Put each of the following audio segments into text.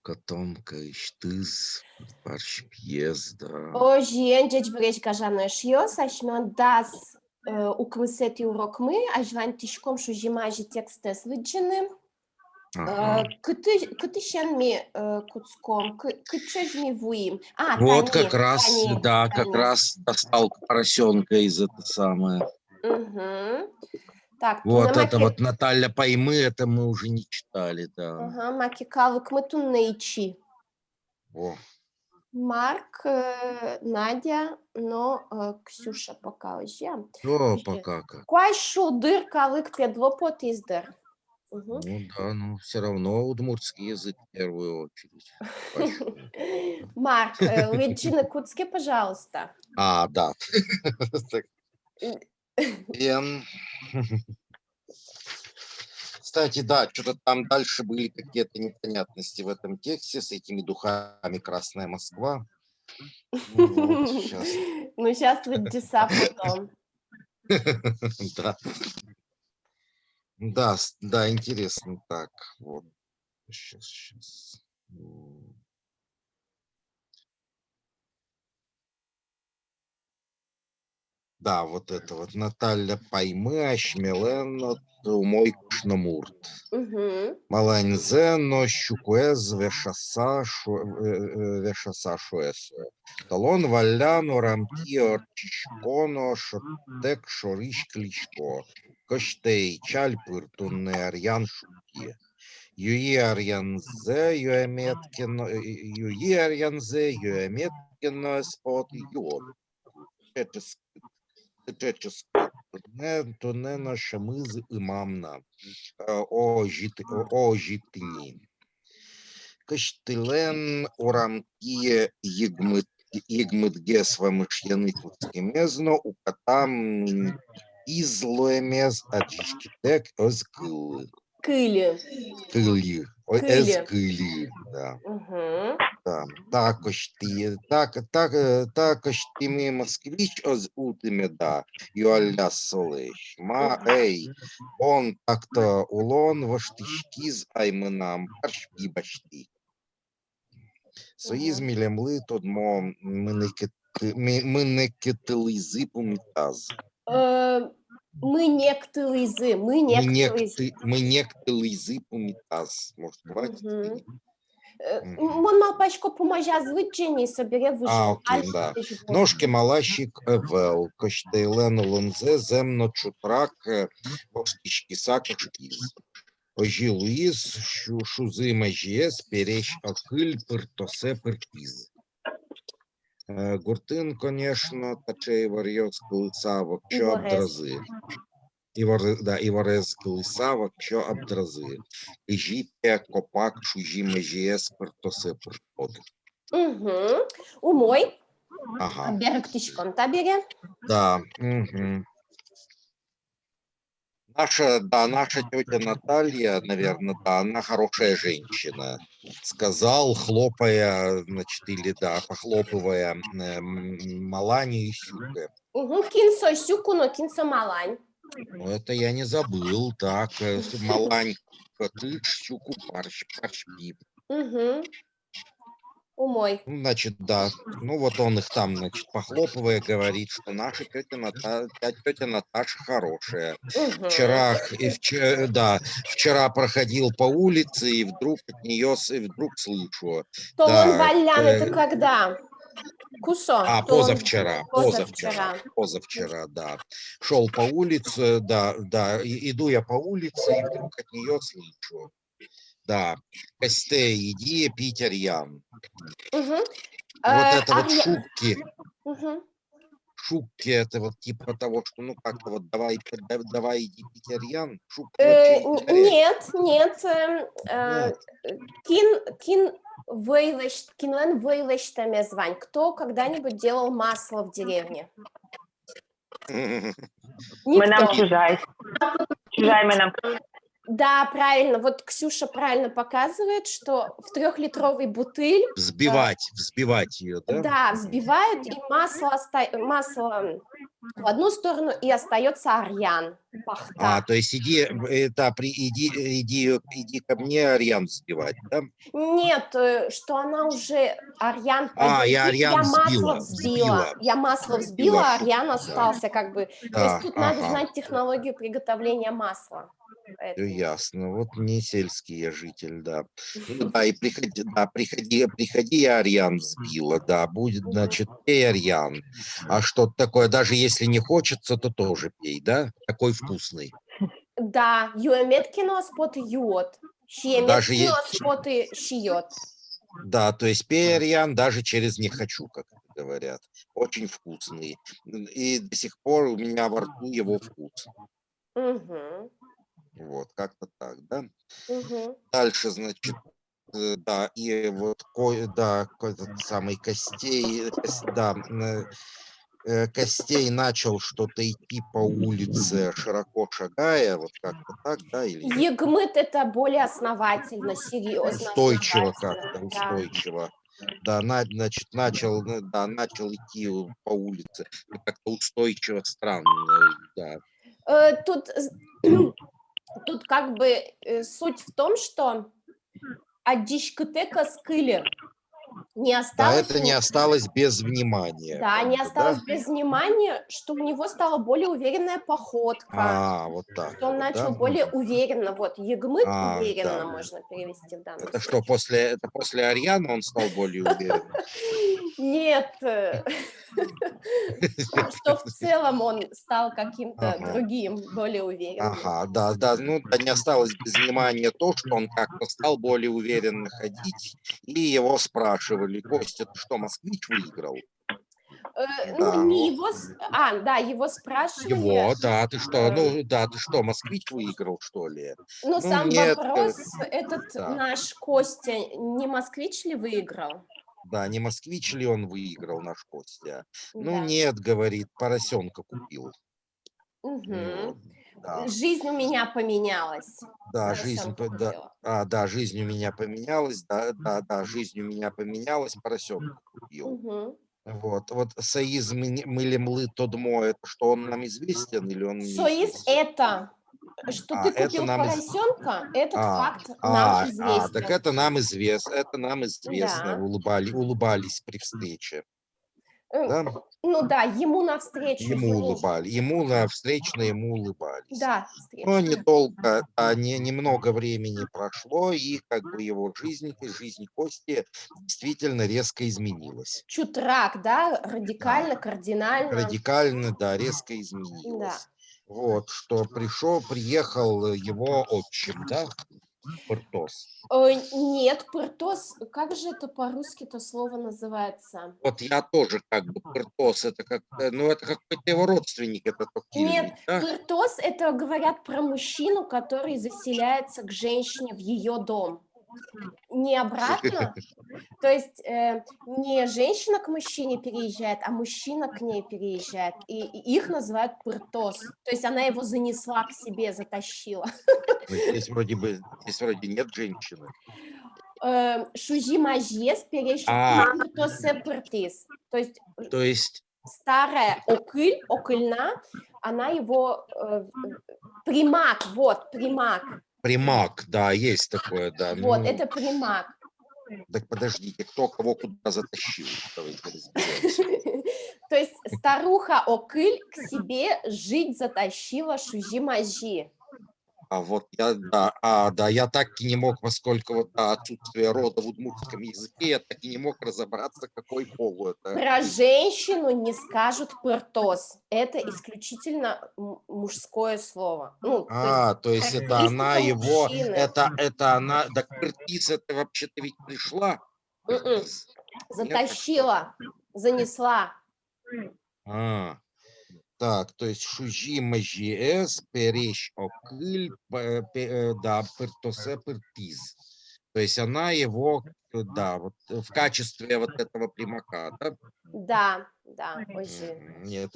Котомка, штыз, парш пьезда. O gente breș cajanășios, aș mi-o das ucmseti urocmâ, aș vrea tishcom și jimaji texte slăgine. Ага. Cât și mi cuțcom, cât ce mi vuim. Вот как Тани, раз, Тани, да, как Тани. раз достал поросенка из это самое. Так, Вот это вот Наталья Поймы, это мы уже не читали, да. Ага, макикалык мы туннейчи. О. Марк, Надя, но Ксюша пока уже. О, пока как. Куай шудыр калык педлопот издыр. Ну да, но все равно удмуртский язык в первую очередь. Марк, лыджины куцки, пожалуйста. Да. Кстати, да, что-то там дальше были какие-то непонятности в этом тексте с этими духами «Красная Москва». Ну, сейчас лыджиса потом. Да, интересно. Так, вот. Сейчас. Да, вот это вот Наталья Паймы, Ашмелен, Умой Кушнамурт. Маланьзено, Щукуэз, Вешаса, Шуэс. Талон, Валяно, Рамтио, Чичконо, Шотек, Шориш, Кличко. Коштей, Чальпыр, Тунне, Арьян, Шутки. Юи Арьянзе, Юэметкино, Спот, Юот. Тунена Шамыз Имамна о житни. Каштилен Урамкие Егмытгес Вамышьяны Куцкемезно у котам излоемез аджишкитек озкылы. Кыли, эзкыли, да. Також ти ми москвич оз утиме да, юалля солеш. Он так-то улон воштишкиз аймынам паршпи башти. Соїз мілямли тодмо минекетилизи помітаз. Минектилизи помітаз. Может, хватит? Мон малпачко поможа звичайні собере вижу. Окей, да. Ножки малащик вел, коштейлен лонзе, земно чутрак, воштишки сакошкіз. Ожі Луїз, шузи межієс, перещ акиль, пиртосе пиртіз. Гуртин, конечно, тачей варьос колисавок, що обдрази. Іварез колисавок, що обдрази. Жіпе, копак, шужі межієс, пиртосе пиртод. Умой. Ага. Берег птичком табере. Да. Наша тетя Наталья, наверное, да, она хорошая женщина. Сказал, хлопая, значит, или да, похлопывая Маланью и Сюка. Кинсо Сюку, но кинсо Малань. Ну, это я не забыл, так. Малань, ты, Сюку, паршпип. Умой. Значит, да. Ну, вот он их там, значит, похлопывая, говорит, что наша тетя Наташа хорошая. Вчера проходил по улице, и вдруг от нее, слышу. Толон Валян, это когда? Кусо. Позавчера, да. Шел по улице, да, иду я по улице, и вдруг от нее слышу. Да, Костей, иди, Питер Ян. Вот это вот шутки. Шутки, это вот типа того, что ну как-то вот давай иди, Питер Ян. Нет. Кинлен Вейлештаме звань. Кто когда-нибудь делал масло в деревне? Мы нам чужая мы нам. Да, правильно. Вот Ксюша правильно показывает, что в 3-литровый бутыль... Взбивать ее, да? Да, взбивают, и масло в одну сторону, и остается арьян. Бахта. то есть иди ко мне Арьян сбивать, да? Нет, что она уже, Арьян, Я подойди, Арьян я масло взбила. Я масло Взбила взбила, Арьян шубку, да. остался как бы. То Да, есть тут надо ага. знать технологию приготовления масла. Всё Поэтому. ясно. Вот не сельский я житель, да. Ну да, и приходи, Арьян взбила, да, будет, значит, пей Арьян. А что-то такое, даже если не хочется, то тоже пей, да? Такой вкусный. Да, юэметкино споты юот. Даже Шиеметкино е- споты шиет. Да, то есть пей Арьян даже через «не хочу», как это говорят. Очень вкусный. И до сих пор у меня во рту его вкус. Угу. Вот, как-то так, да? Угу. Дальше, значит, да, и вот, этот самый Костей начал что-то идти по улице, широко шагая, вот как-то так, да, или нет? Егмыт это более основательно, серьезно, Устойчиво основательно. как-то, Да. устойчиво. Да, значит, начал идти по улице, как-то устойчиво, странно, да. Тут, тут как бы суть в том, что аддишкытека скыли не Да, осталось, это не осталось без внимания, да, как не бы, да? осталось без внимания, что у него стала более уверенная походка, Вот так что он вот, да? начал более уверенно, вот, егмыт Да. уверенно можно перевести в данном Это что, случае. после Арьяна он стал более уверенным? Нет, что в целом он стал каким-то Ага. другим, более уверенным. Да, ну да, не осталось без внимания то, что он как-то стал более уверенно ходить, и его спрашивали: «Костя, ты что, москвич выиграл?» Ну, Да, не его, да, его спрашивали, ты что, москвич выиграл, что ли? но Ну, сам нет, вопрос, этот да, наш Костя не москвич ли выиграл? да, не москвич ли он выиграл, наш Костя? Ну, Да. нет, говорит, поросенка купил. Вот, Мгм. да. Жизнь у меня поменялась. Да, Поросенка купила. жизнь у меня поменялась, да, жизнь у меня поменялась, поросенка купил. Мгм. Вот соиз мылемлы тодмо, это что, он нам известен или он Соис неизвестен? это, что ты Это купил нам поросенка, этот а, факт нам так известен. это нам известно, Да. улыбались при встрече, Эм, да? ну да, ему навстречу, Ему улыбались. да, Но встречный. недолго, немного времени прошло, и как бы его жизнь Кости действительно резко изменилась. Чутрак, да, Да, радикально, кардинально. радикально, да, резко Да. изменилась. Вот, что приехал его отчим, да, Портос. Нет, пыртос, как же это по-русски-то слово называется? Вот я тоже как бы Портос, это это какой-то его родственник, это Токиль Нет, ведь, да? пыртос- это говорят про мужчину, который заселяется к женщине в ее дом. Не обратно. То есть, не женщина к мужчине переезжает, а мужчина к ней переезжает. И их называют пыртос. То есть она его занесла к себе, затащила. Здесь вроде нет женщины. Шужи мажьес перещик А, пыртосе пыртис. То есть то есть старая окыль, окыльна, она его примак, вот, примак. примак, да, есть такое, да. Вот, Ну, это примак. так подождите, кто кого куда затащил? Давайте разберемся. То есть старуха Окыль к себе жить затащила Шужи-Мажи. Я так и не мог, поскольку отсутствие рода в удмуртском языке, я так и не мог разобраться, какой пол это. Про женщину не скажут пыртос. Это исключительно мужское слово. Ну, то есть То есть это она характеристика его, мужчины. это она, да, Пыртис, это вообще-то ведь пришла. Пыртис. Нет, так что? Затащила, занесла. Так, то есть Шужи Мажиэс, Перещ Окыль, да, Пыртосе Пыртиз. То есть она его, да, вот в качестве вот этого примака, да? Да, да, ожи. Нет,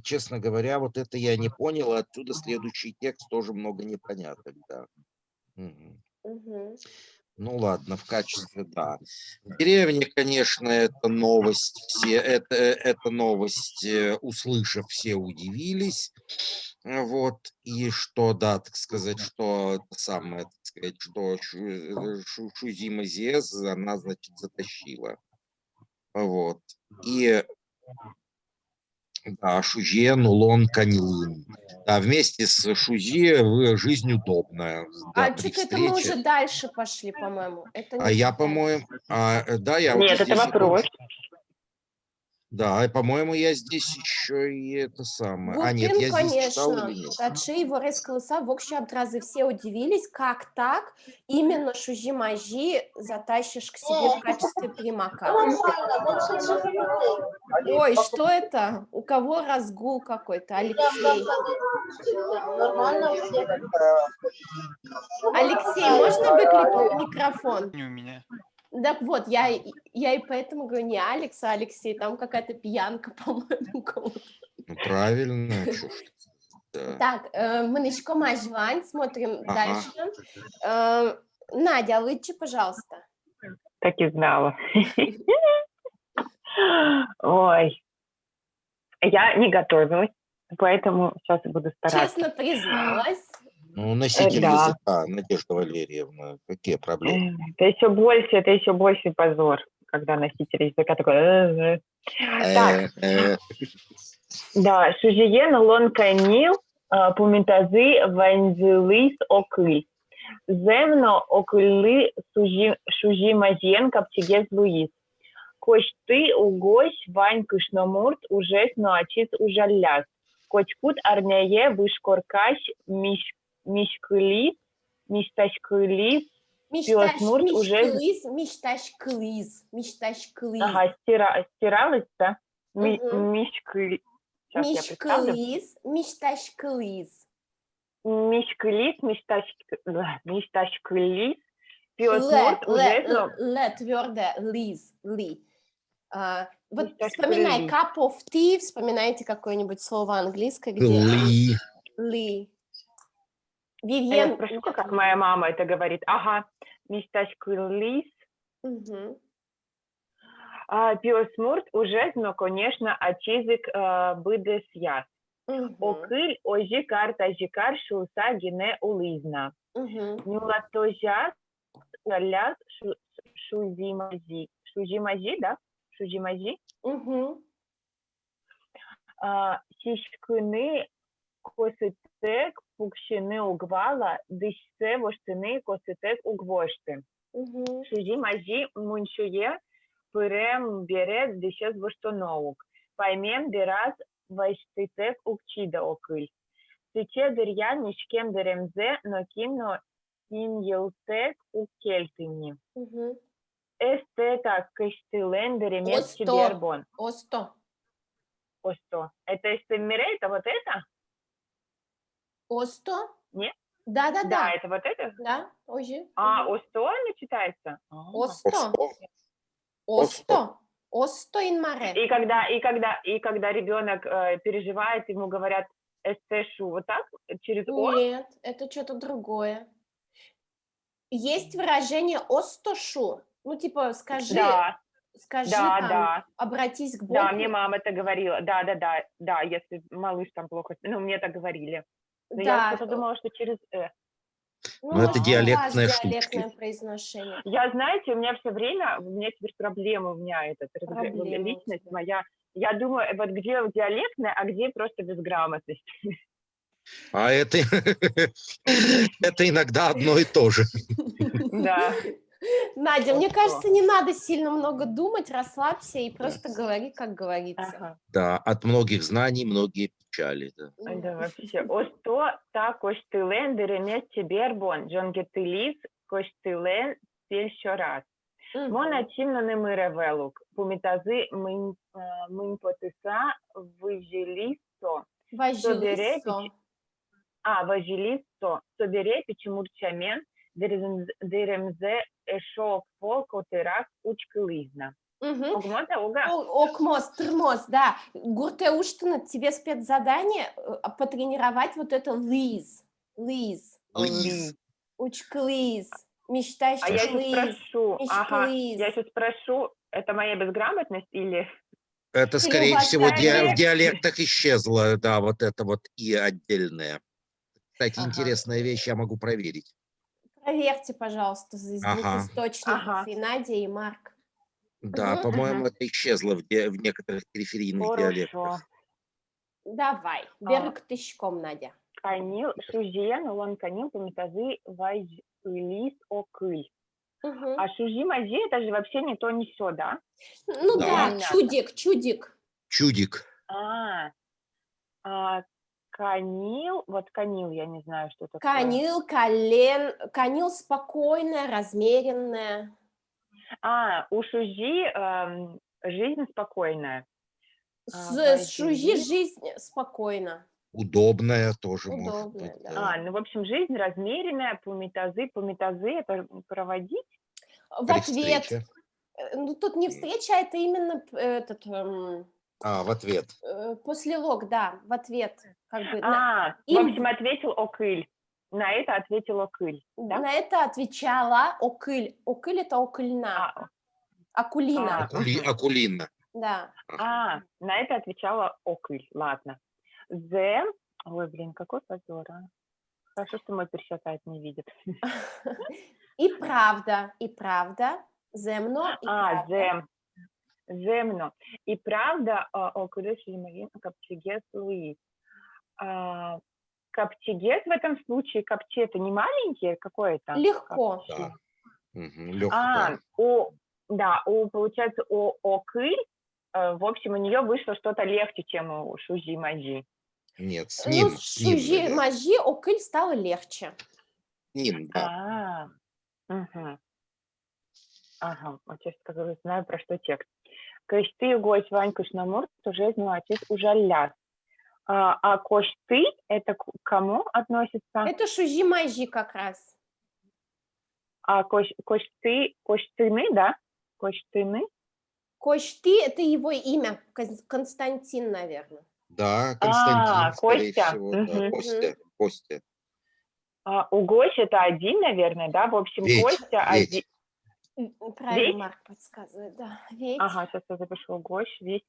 честно говоря, вот это я не понял, а отсюда следующий текст тоже много непоняток, да. Мгм. Мгм. Ну ладно, в качестве, да. В деревне, конечно, эта новость, услышав, все удивились. Вот, и что, да, так сказать, что это самое, так сказать, что Шузи Мазиэс, она, значит, затащила. Вот. И да, Шузи Нулон Канилын. Да, вместе с Шузи жизнь удобная. Да, А при что-то это мы встрече. уже дальше пошли, по-моему. Это А не я, читали. по-моему, да, я Нет, уже это здесь вопрос. Да, и, по-моему, я здесь еще и это самое. А, нет, Гуртын, я здесь читал конечно, или нет? Тадши его расколоса, в общем, образы все удивились, как так именно Шужи Мажи затащишь к себе в качестве примака. Ой, что это? У кого разгул какой-то? Алексей. Алексей, можно выключить микрофон? Не у меня. Так вот, я и поэтому говорю не Алекс, а Алексей. Там какая-то пьянка, по-моему, у кого-то. Ну, правильно. чё ж ты, да. Так, мы начнем Ажвань, смотрим Ага. дальше. Надя, лучше, пожалуйста. Так и знала. Ой. Я не готовилась, поэтому сейчас буду стараться. Честно призналась. Ну, носитель Да. языка, Надежда Валерьевна, какие проблемы? Это еще больше позор, когда носитель языка такой... Так, да, Шужиен Лонканил Пумитазы Ванзилис Окли. Земно Окли Шужимазен Каптигез Луис. Кошты угощ Вань Кышномурт ужес ноачис ужаляс. Кочкут арнее вышкоркаш мишкылис, мишташкылис, Пиосмурт уже... Мишташ-клиз. Ага, стиралась, да? Мгм. Мишкылис. Сейчас я представлю. Мишташ-клиз. Мишкылис, мишташкылис, Пиосмурт уже... Твердое, ли. Вот Мишташ вспоминай клиз. cup of tea, вспоминайте какое-нибудь слово английское, где Ли. ли. А я Вивьен. спрошу, как моя мама это говорит. Ага, мишташкылис. Мгм. Пиосмурт уже, но, конечно, ачизик быдес яс. Мгм. Окыль ожи карта жикар шулса гине улизна. Мгм. Нюлатожас ляс шузимази. Шузимази, да? Шузимази. Мгм. Сишкыны косытек пукшины угвала, дышсе воштыны косытек угвошты. Мгм. Шузимази муншуе пырем берет дышес воштонаук. Поймем дераз ваштытек укчида окыль. Сыче дырья нишкем деремзе, но кино киньелтек укельтыни. Мгм. Эстета кыштылен деремет Осто. чебербон. Осто. Осто. Это эстемире, это вот это? Осто? Нет? Да. Да, это вот это? Да, оже. Осто не читается? Осто. Осто. Осто. Осто ин маре. И когда ребенок переживает, ему говорят эстешу вот так, через о? Нет, это что-то другое. Есть выражение остошу. Ну, типа, скажи Да, там, да. обратись к Богу. Да, мне мама это говорила. Да, если малыш там плохо, ну, мне так говорили. Но я что-то думала, что через Ну, Ну, это может, диалектные у вас штучки. диалектное произношение. Я, знаете, у меня теперь проблема, у меня Проблема у личность тебя. моя. Я думаю, вот где диалектная, а где просто безграмотность. А это, это иногда одно и то же. Да. Надя, Вот мне что. кажется, не надо сильно много думать, расслабься и просто говори, как говорится. Ага. Да, от многих знаний многие печали. Да. Да, вообще. Осто та коштилен деремет чебербон, джонгетилис коштилен еще раз. Мона чимно не миревелук, пумитази мынпотиса выжилисто. Важилиссо. Важилисто. Собере печемурчамен деремзе эшок пол котерак учкылизна. Огмота ога. Окмос, тырмос, да. Гурте Уштана, тебе спецзадание потренировать вот это лиз. Лиз. Учклиз. Мечтаешь А я сейчас спрошу, Мечклиз. я сейчас спрошу, это моя безграмотность или... Это, Или скорее всего, в уважаемые. диалектах исчезло, да, вот это вот «и» отдельное. Кстати, Ага, интересная вещь, я могу проверить. Проверьте, пожалуйста, из двух Ага, источников, ага, и Надя, и Марк. да, Мгм. по-моему, мгм. это исчезло в некоторых периферийных Хорошо. диалектах. Давай, А, берег тыщком, Надя. Канил, шузиен, улон канил, помитазы, вайз, лист, окыль. Мгм. А шужи мази, это же вообще не то, не сё, да? Ну Да, да, Непонятно. чудик. чудик. А, а, канил, вот канил, я не знаю, что такое. Канил спокойная, размеренная. У шужи жизнь спокойная. С Шужи Вайзелист. жизнь спокойна, Удобная тоже может быть, удобная, да. да. Ну, в общем, жизнь размеренная, пумитазы, это проводить. В При ответ, встрече. ну тут не встреча, это именно В ответ. послелог, да, в ответ, как бы В общем, ответил окыль. На это ответил окыль, да? на это отвечала Окыль. Окыль это Окыльна, А, Акулина, мгм. Акулина. да. Ага. На это отвечала окыль, ладно. Зе, ой, блин, какой позор, а. Хорошо, что мой пересчитает не видит. И правда, земно, и правда. Земно. И правда, окыль шимарин капчегес Луис. Каптигес в этом случае, капти это не маленький какой-то? Легко. Да. Да. Получается, у окыль, в общем, у нее вышло что-то легче, чем у шужи маджи. Нет, с Ну, ним, с Шужи наверное. Мажи Окыль стало легче. С ним, да. Угу. Ага, вот сейчас скажу, знаю, про что текст. Кошты гость Ванька Шнамур, тоже отец ужаляс. А кошты, это к кому относится? Это Шужи Мажи как раз. Коштыны, да? Коштыны? Кошты это его имя, Константин, наверное. Да, Константин, скорее Костя. всего, да. Угу. Костя. У Гось это один, наверное, да? В общем, Костя один. Ведь. Правильно Ведь? Марк подсказывает, да. Ведь. Ага, сейчас я запишу. Гось, ведь.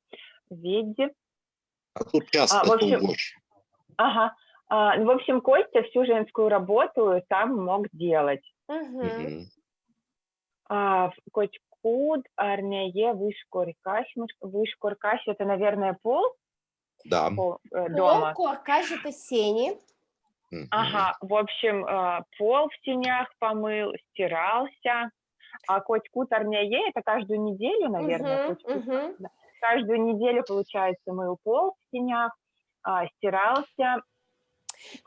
А тут часто В общем, тугощ. ага. В общем, Костя всю женскую работу сам мог делать. Угу. Кочкуд, арнее, вышкоркаш, это, наверное, пол? Да. Дома. Пол, коркаж это сени. Ага, в общем, пол в сенях помыл, стирался. А кочкуд, арнее, это каждую неделю, наверное, Да. Каждую неделю, получается, мыл пол в сенях, стирался.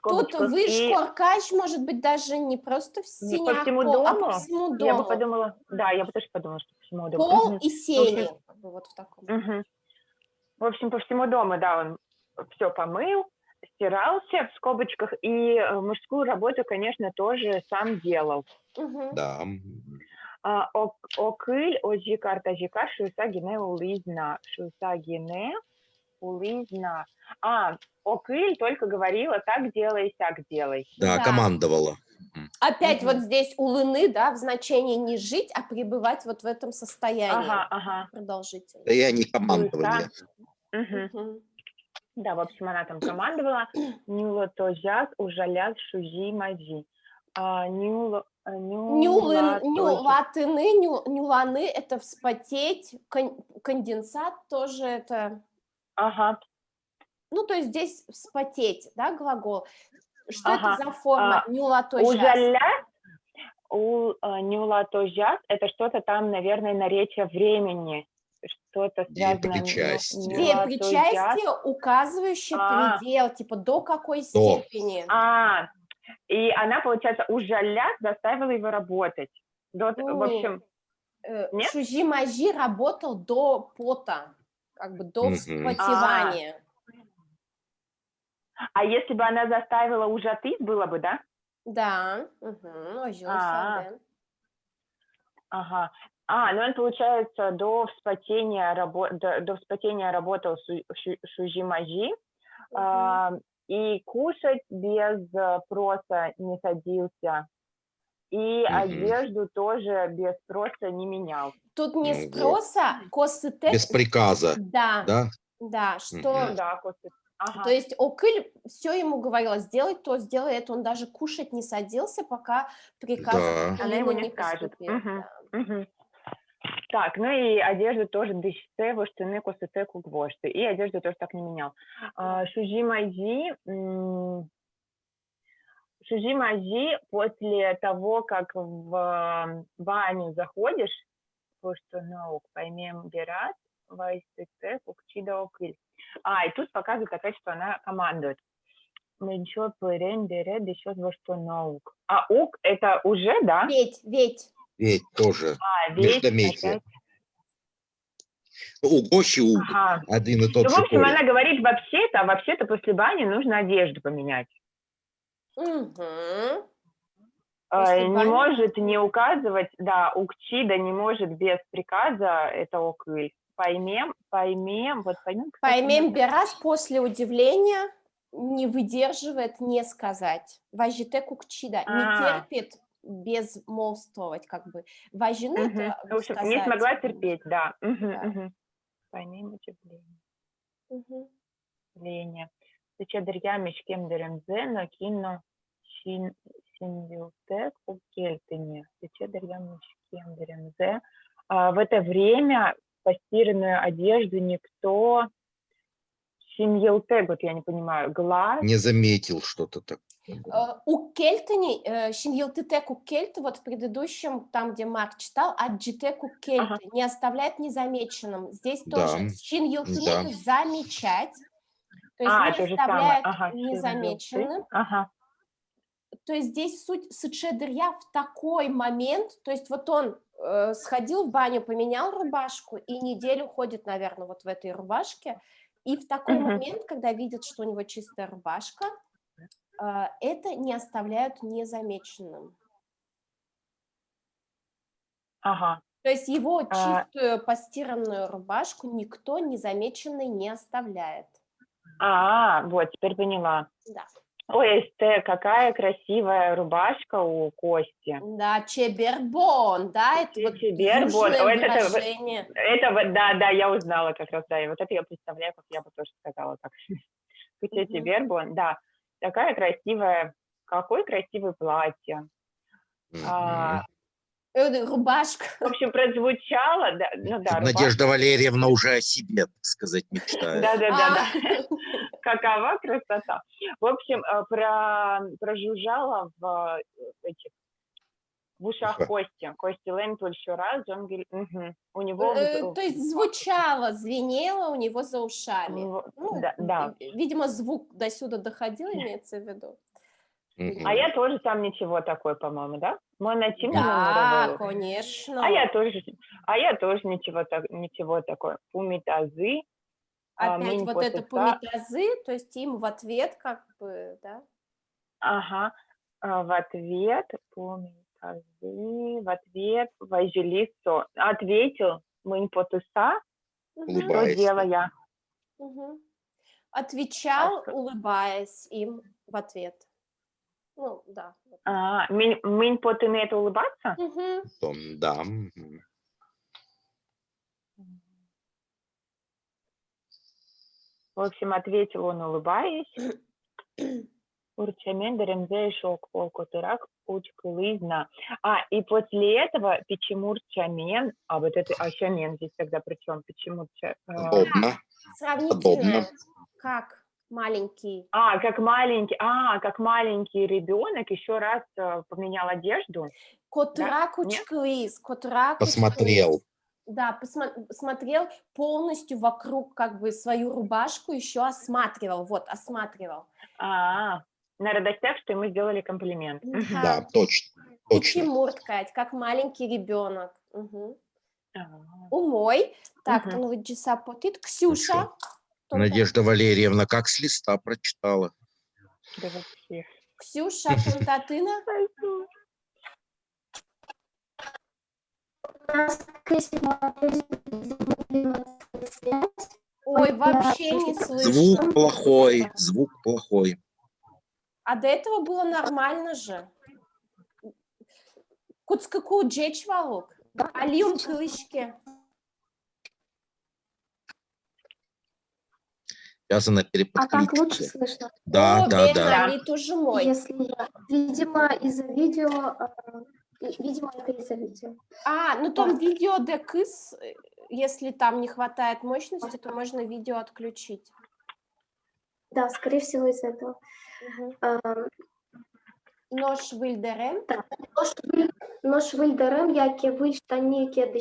Тут вышкоркаж может быть даже не просто в По сенях всему пол, а по дому, всему я бы дому. подумала, да, я бы тоже подумала, что по всему дому. Пол и В общем, сени. Вот в таком. В общем, по всему дому, да, он все помыл, стирался в скобочках, и мужскую работу, конечно, тоже сам делал. Да. Окыль, ожикар, тажикар, шусагине улизна, Окыль только говорила, так делай, сяк делай. Да, командовала. Опять вот здесь у лыны, да, в значении не жить, а пребывать вот в этом состоянии продолжительно. Состояние командования. Да, в общем, она там командовала. Нюлатожаз, ужаляз, шужи, мази. Нюланы – это вспотеть, конденсат тоже это… Ну, то есть здесь вспотеть, да, глагол. Что это за форма нюлатожаз? Нюлатожаз – это что-то там, наверное, наречие времени. Что-то связанное… Причастие, указывающее предел, типа до какой степени. И она, получается, ужаля заставила его работать. В общем, Шужи Мажи работал до пота, как бы до вспотевания. А если бы она заставила ужатыть, было бы, да? Да. Ага. Ну он, получается, до вспотения работал Шужи Мажи, и кушать без спроса не садился И одежду тоже без спроса не менял. Тут не Вот. спроса, косытек. Без приказа, Да, да? да, что... Ну да, косытек. Ага. То есть Окыль все ему говорила, сделай то, сделай это, он даже кушать не садился, пока приказ Да. Она ему Окылины не не скажет. поступил. Да. Мгм. Так, ну и одежду тоже дышце, воштаны, косытеку, гвошты. И одежду тоже так не менял. Шужимази после того, как в баню заходишь, что наук поймем берат, вайстыце, кукчида окыль. И тут показывает опять, что она командует. Ничего, пырен, берет, еще что наук. А ук это уже, да? Ведь. Ведь тоже. Ведь Междометие. опять. У Гоши уг. Ага. Один и тот Ну, в же общем, корень. она говорит, вообще-то после бани нужно одежду поменять. Угу. Не может не указывать, да, укчида не может без приказа, это окыль. Поймем, кстати, Поймем берас после удивления не выдерживает не сказать. Важите кукчида не терпит безмолвствовать, как бы. Важины это в общем, сказать. не смогла терпеть, да. Да. Поймем удивление. Сычадырья мешкем деремзе, но кино синвилтек у кельтыне. Сычадырья мешкем деремзе. В это время постиранную одежду никто Шиньелтег, вот я не понимаю, глаз. Не заметил что-то так. У кельтыни, шиньелтетек у кельты, вот в предыдущем, там, где Марк читал, аджитек у кельты, не оставляет незамеченным. Здесь тоже шиньелтыне замечать, то есть не оставляет незамеченным. То есть здесь суть сычедырья в такой момент, то есть вот он сходил в баню, поменял рубашку и неделю ходит, наверное, вот в этой рубашке, и в такой момент, когда видят, что у него чистая рубашка, это не оставляют незамеченным. Ага. То есть его чистую постиранную рубашку никто незамеченной не оставляет. Вот, теперь поняла. Да. Ой, какая красивая рубашка у Кости. Да, чебербон, да, это вот чебербон. выражение. Да, я узнала как раз, да, и вот это я представляю, как я бы тоже сказала так. Чебербон, да, такая красивая, какое красивое платье. Рубашка. В общем, прозвучало, да, ну да. Надежда Валерьевна уже о себе, так сказать, мечтает. Да. Какова красота. В общем, прожужжала в ушах Кости. Кости Лэмпуль еще раз, у него... То есть звучало, звенело у него за ушами. Да. Видимо, звук до сюда доходил, имеется в виду. А я тоже там ничего такое, по-моему, да? Да, конечно. А я тоже ничего такое. Пумитазы. Опять вот это пумитазы, то есть им в ответ как бы, да? Ага, в ответ вайжилисо. Ответил мыньпотуса, что делая. Отвечал, улыбаясь им в ответ. Ну, да. Мыньпотыны это улыбаться? Да. В общем, ответил он, улыбаясь. Урчамен даремзе шок полкотырак учкылызна. И после этого печемурчамен, вот это чамен здесь тогда при чем? Удобно. Сравнительно. Как маленький. Как маленький ребенок еще раз поменял одежду. Котырак учкылыз. Посмотрел. Да, посмотрел полностью вокруг как бы свою рубашку, еще осматривал. На радостях, что ему сделали комплимент. Да, точно. Печемурткать, как маленький ребенок. Умой. Так, ну вот джисапотит. Ксюша. Надежда Валерьевна как с листа прочитала. Да вообще. Ксюша, Тантатына. Ой, вообще не слышно. Звук плохой. А до этого было нормально же. Куцкаку джечвалук. Алиум кылышке. Сейчас она А так переподключится. лучше слышно? Да, О, да, Бена, да. Али тоже мой. Если я, видимо, из-за видео, видимо, это из-за видео. Ну там видео декыс, если там не хватает мощности, то можно видео отключить. Да, скорее всего, из-за этого. Нож вильдерем. Нож вильдерем, яке вильштаніке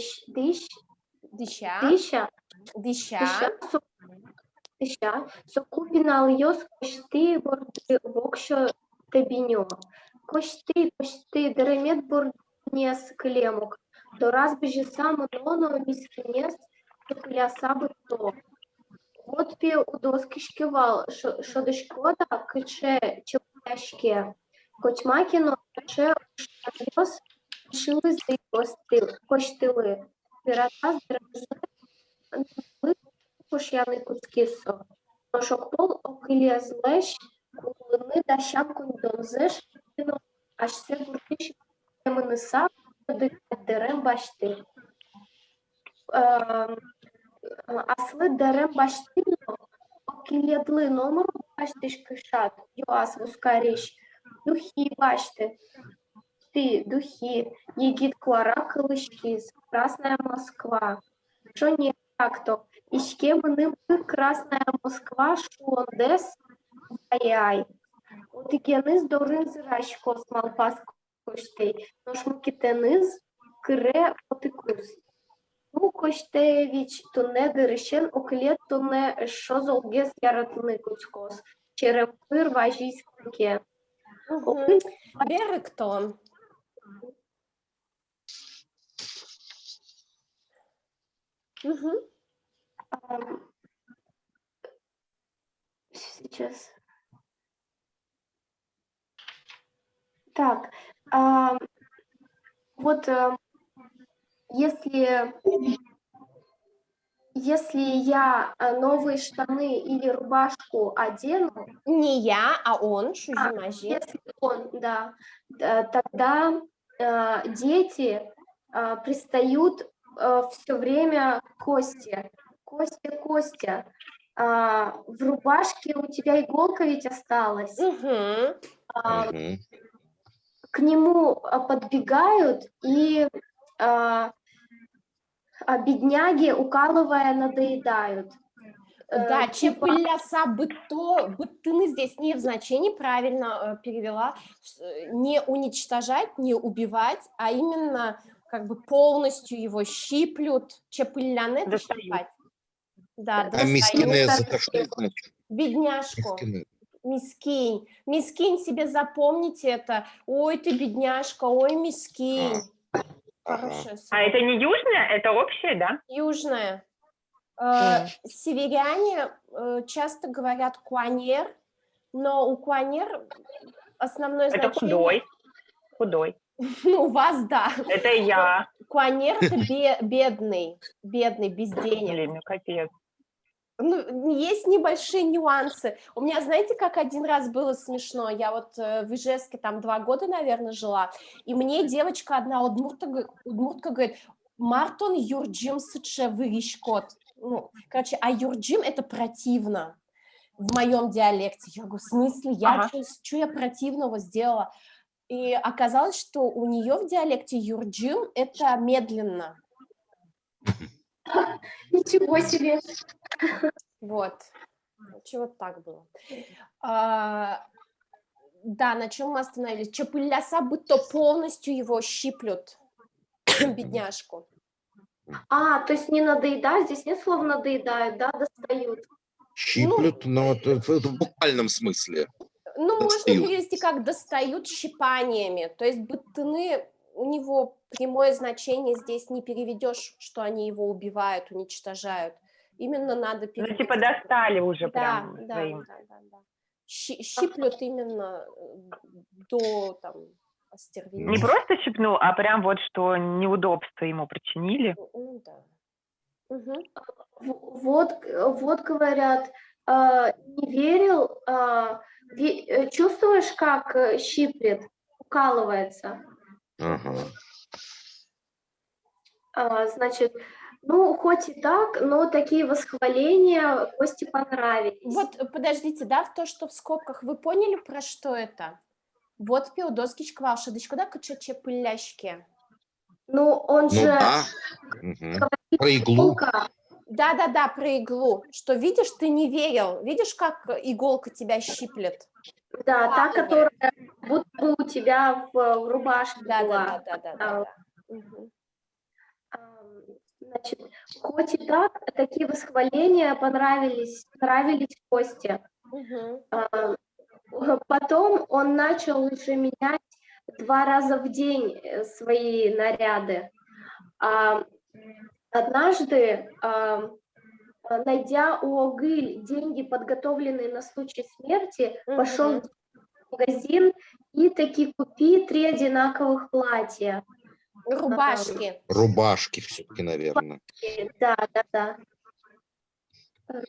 Дища. дища, сокупінал йос кошти борди вокшо тебіньо. Кошти деремет борднес клемок. То разбежи сам ноно міскінес, кля саби то. От пі у доски шківал, що до шкода киче чепляшке. Котьмакіно киче штаньос шилизи коштили. Пірата зрази пошяний куцкісо. Ношок пол окилія злещ, кулини да щапкунь донзеш, аж се буртиш темениса, дерем башти. Асли дерем баштино, окилядли номеру баштиш кишат, юас вускаріш, духи башти. Ты, духи, егит клара кылышкиз, Красная Москва. Шо не так-то? Ишке мыным Красная Москва шуондес ай-ай. Отигениз дорын зыраш космал пас коштей, но шмукитениз кыре отикус. Ну, коштевич туне дырышен окилет туне шозолгес яратны куцкос. Черепыр важись куке. Беректон. Сейчас. Так, вот если я новые штаны или рубашку одену, Не я, а он, Шузимажи. если он, да, тогда дети пристают все время к Косте. Костя, в рубашке у тебя иголка ведь осталась. К нему подбегают и бедняги, укалывая, надоедают. Да, чепыляса бытыны здесь не в значении, правильно перевела, не уничтожать, не убивать, а именно как бы полностью его щиплют, чепыляны это щипать. Да, мискинез это что значит? Бедняжку. Мискинь. Мискинь, себе запомните это. Ой, ты бедняжка, ой, мискинь. Хорошее слово. А это не южное, это общее, да? Южное. Северяне часто говорят куанер, но у куанер основное значение... Это худой. Ну, у вас, да. Это я. Куанер – это бедный, без денег. Блин, ну капец. Ну, есть небольшие нюансы. У меня, знаете, как один раз было смешно? Я вот в Ижевске там 2 года, наверное, жила, и мне девочка одна удмуртка говорит: «Мартон юрджим сыче выришкот». Ну, короче, а юрджим – это противно в моем диалекте. Я говорю, в смысле? Что я противного сделала? И оказалось, что у нее в диалекте юрджим – это медленно. Ничего себе! Вот. Вот так было. Да, на чем мы остановились? Чепыляса, будто полностью его щиплют, бедняжку. То есть не надоедают, здесь нет слова надоедают, да, достают. Щиплют, но в буквальном смысле. Ну, можно перевести как достают щипаниями. То есть бытыны, у него прямое значение здесь не переведешь, что они его убивают, уничтожают. Именно надо перевести. Ну, типа достали уже прям своим. Да. Щиплют именно до там остервенения. Не просто щипнул, а прям вот что неудобство ему причинили. Да. Вот говорят, не верил, чувствуешь, как щиплет, укалывается? Значит, ну, хоть и так, но такие восхваления Косте понравились. Вот, подождите, да, в то, что в скобках, вы поняли, про что это? Вот Пеодоскич квалша, дочь куда качаче пыляшки? Ну, он Ну же да. говорит Про иглу. иголка. Да, про иглу. Что, видишь, ты не верил. Видишь, как иголка тебя щиплет? Да, та, которая будто бы у тебя в рубашке была. Да. Угу. Значит, хоть и так, такие восхваления нравились Косте. Угу. Потом он начал уже менять 2 раза в день свои наряды. Однажды, найдя у Огыль деньги, подготовленные на случай смерти, пошел в магазин и таки купи 3 одинаковых платья. Рубашки. Рубашки все-таки, наверное. Да.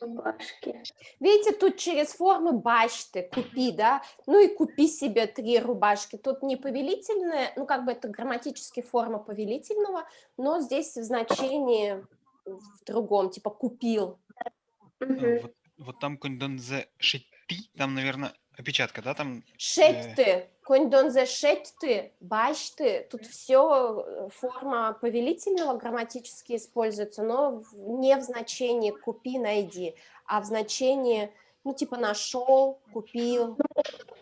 Рубашки. Видите, тут через формы башты купи, да? Ну и купи себе 3 рубашки. Тут не повелительная, ну как бы это грамматически форма повелительного, но здесь в значении в другом, типа купил. Вот там кондонзе шетти, там, наверное, опечатка, да? Там. Шетты, кондонзе шетты, башты, тут все форма повелительного грамматически используется, но не в значении купи, найди, а в значении, ну типа нашел, купил.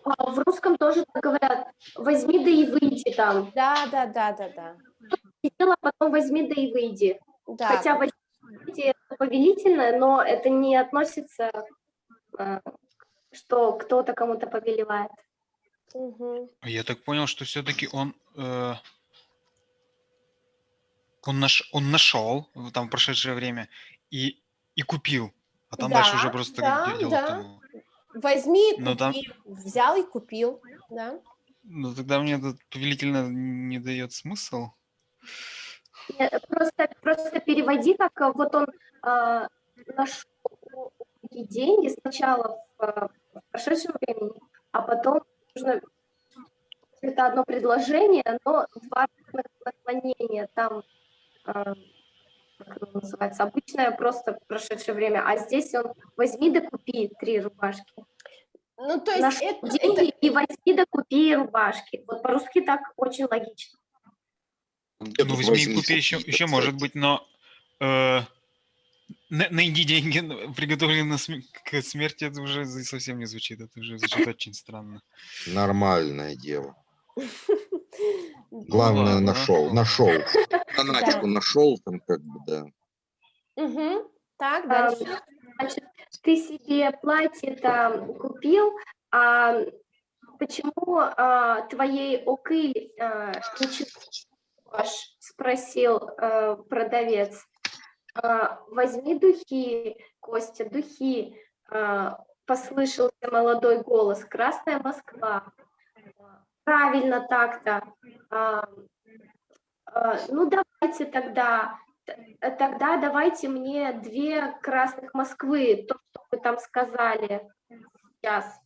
В русском тоже так говорят, возьми да и выйди там. Да. Сидела, потом возьми да и выйди. Да. Хотя возьми это повелительное, но это не относится, что кто-то кому-то повелевает. Угу. Я так понял, что все-таки он нашел там в прошедшее время и купил, а там дальше уже просто делал. Возьми и купи. Там... Взял и купил, да. Ну тогда мне это повелительно не дает смысл. Просто переводи, как вот он нашел такие деньги сначала в прошедшем времени, а потом нужно это одно предложение, но 2 наклонения. Там, как оно называется, обычное просто прошедшее время, а здесь он возьми да купи 3 рубашки. Ну, то есть деньги и возьми да купи рубашки. Вот по-русски так очень логично. Ну, возьми и купи еще может быть, но найди деньги, приготовленные к смерти, это уже совсем не звучит, это уже звучит очень странно. Нормальное дело. Главное, нашел. Заначку нашел, там как бы, да. Угу. Так, дальше. Значит, ты себе платье-то купил, а почему твоей Окыль ничего? Спросил продавец. Возьми духи, Костя, духи. Послышался молодой голос. Красная Москва. Правильно так-то. Ну, давайте тогда давайте мне 2 красных Москвы, то, что вы там сказали сейчас.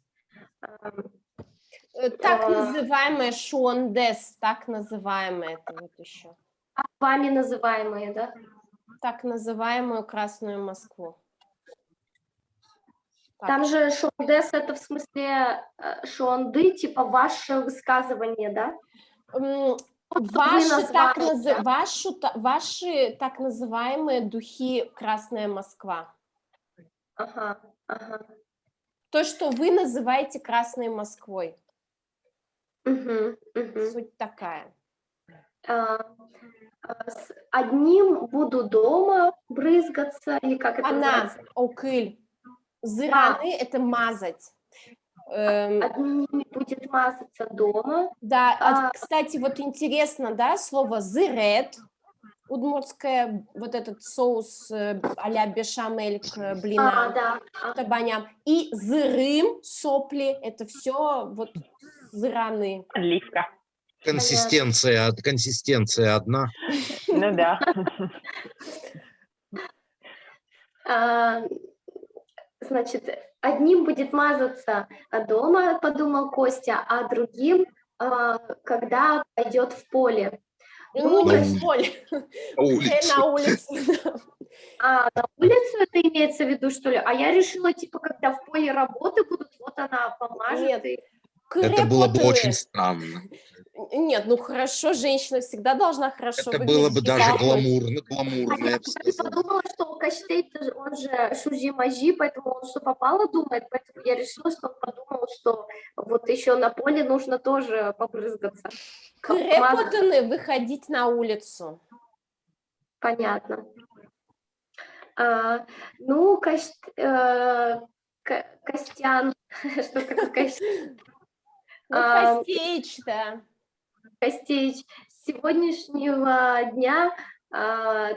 Так называемые шуондес, так называемые, это вот еще. Вами называемые, да? Так называемую Красную Москву. Так. Там же шуондес, это в смысле шуонды, типа ваше высказывание, да? Ваши так называемые духи Красная Москва. Ага. То, что вы называете Красной Москвой. Суть такая. С одним буду дома брызгаться, или как это называется? Окыль. Зыраны это мазать. Одним будет мазаться дома. Да, кстати, вот интересно, да, слово зырет, удмуртское, вот этот соус а-ля бешамель к блинам, к баням, и зырым, сопли, это все вот зыраны. Отливка. Консистенция одна. Ну да. Значит, одним будет мазаться дома, подумал Костя, а другим, когда пойдет в поле. Ну, На не в улице. поле, По улице. на улице. А, на улицу это имеется в виду, что ли? А я решила, типа, когда в поле работы будут, вот она помажет Нет, и... Это было бы очень крепотные. странно. Нет, ну хорошо, женщина всегда должна хорошо Это было бы выглядеть и даже пахнуть. гламурно, я бы Я сказал. подумала, что Кощей, он же шузи-мажи, поэтому он что попало думает, поэтому я решила, что он подумал, что вот еще на поле нужно тоже побрызгаться. Помазаться. Крепотные выходить на улицу. Понятно. Ну, Костян, что такое Костян? Ну, Костеич, да. Костеич, с сегодняшнего дня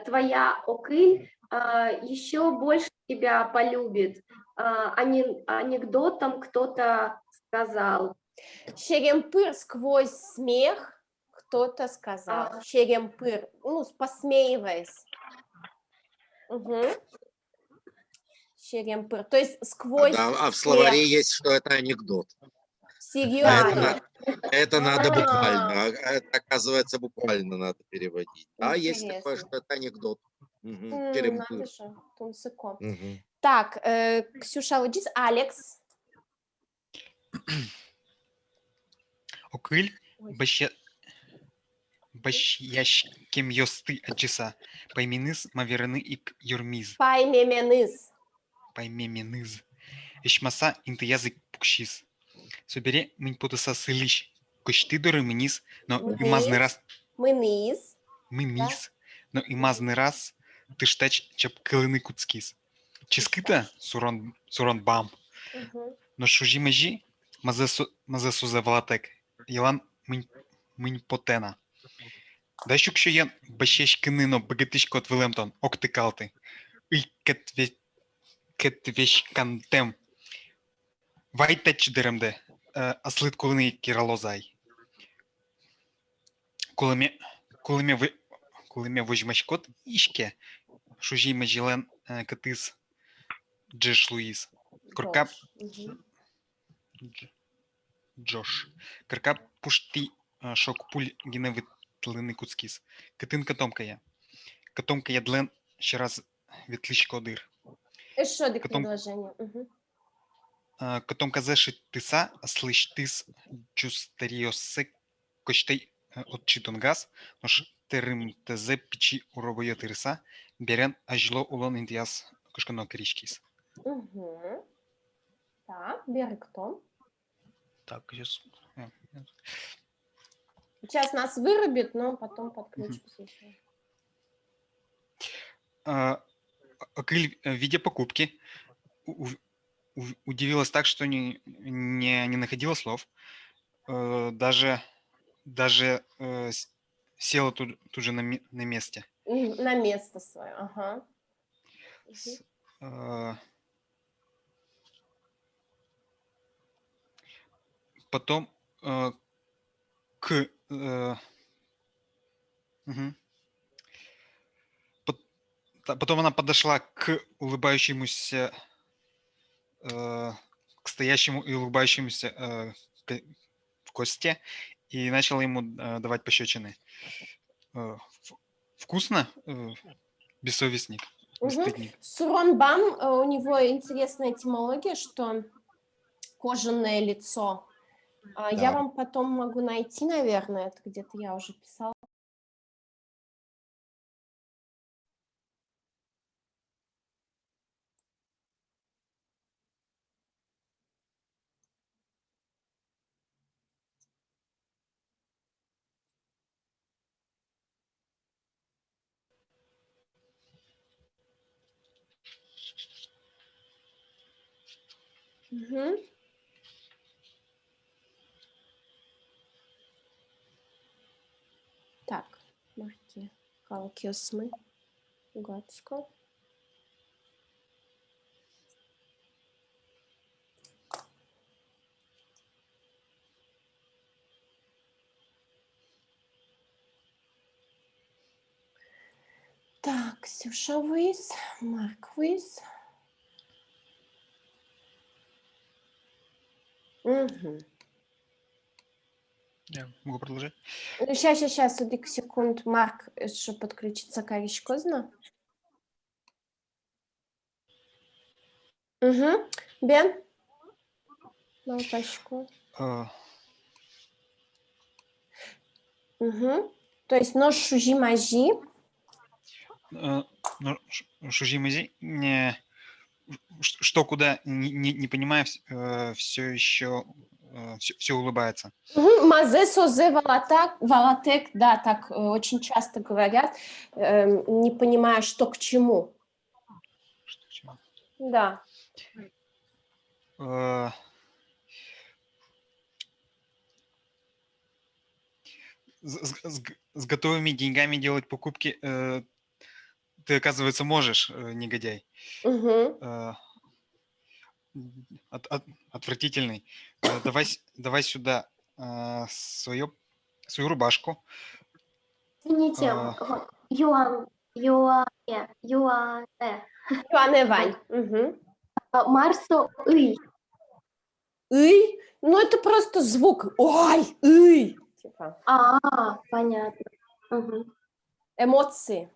твоя Окыль еще больше тебя полюбит. Анекдотом кто-то сказал. Черемпыр сквозь смех кто-то сказал. Черемпыр, ну, посмеиваясь. Угу. Черемпыр, то есть сквозь А в смех. словаре есть, что это анекдот. Серьезно? Это надо буквально, это, оказывается, буквально надо переводить. А есть такое, что это анекдот. Черемпыр. Надо же, тунциком. Мгм. Так, Ксюша, вот здесь Алекс. Окыль, Ой. башяшкем йосты аджиса, пайминыз маверны ик юрмиз, Паймеменыз. паймемениз, ишмаса инты язык пукшиз. Собере минь потаса сылищ, кочты доры мниз, но имазный раз Мыныз. мымиз, но имазный раз ты штач чапкылыны куцкиз. Чискыта сурон бам, Угу. но шужи мажи мазасу завалатек, елан минь потена. Да щукшо ян башешкины, но богатышко от Вилемтон, октыкалты. И кетвешкантем. Вайтеч деремде, аслыт кулыны киралозай. Кулыме вожмашкот ишке, шужи мажилен катыз Джеш Луиз. Куркап Джош. Куркап пушти шок пуль гиневит тлыны куцкис. Кытын котомкая. Котомкая длен ще раз ветличко дыр. Что это Котом- предложение? Угу. Котомка зешит тыса, слышь тыс джустариосе кочтей отчитон газ, нош терым тезе пичи уробоя тырса, берен ажило улон индиас кошкано кричкис. Угу. Так, Беры кто? Так, сейчас. Сейчас нас вырубит, но потом подключимся еще. Окыль, видя покупки, удивилась так, что не находила слов. Даже села тут же на месте. На место свое, ага. Потом потом она подошла к улыбающемуся, к стоящему и улыбающемуся в Косте и начала ему давать пощечины. Вкусно, бессовестник, бесстыдник. Суронбам, у него интересная этимология, что кожаное лицо. Я вам потом могу найти, наверное, это где-то я уже писала. Угу. Так, марки Калкиосмы, Гацко. Так, Ксюша Вейс, Марк Вейс. Угу. Я могу продолжать? Сейчас, одну секунду, Марк, щоб підключитися Карічко зна. Угу. Бен? Малташку. Угу. То есть нож шужи-мажи. Шужи-мажи, что куда, не понимая, все еще, все улыбается. Угу. Мазе, созе, валатек, да, так очень часто говорят, не понимая, что к чему. Что к чему? Да. С готовыми деньгами делать покупки ты, оказывается, можешь, негодяй. Угу. Отвратительный. Давай сюда свою рубашку. Извините, вот, Юане. Юане Вань. Угу. Марсо Ый. Ый? Ну, это просто звук. Ой, ый. Типа. Понятно. Угу. Эмоции.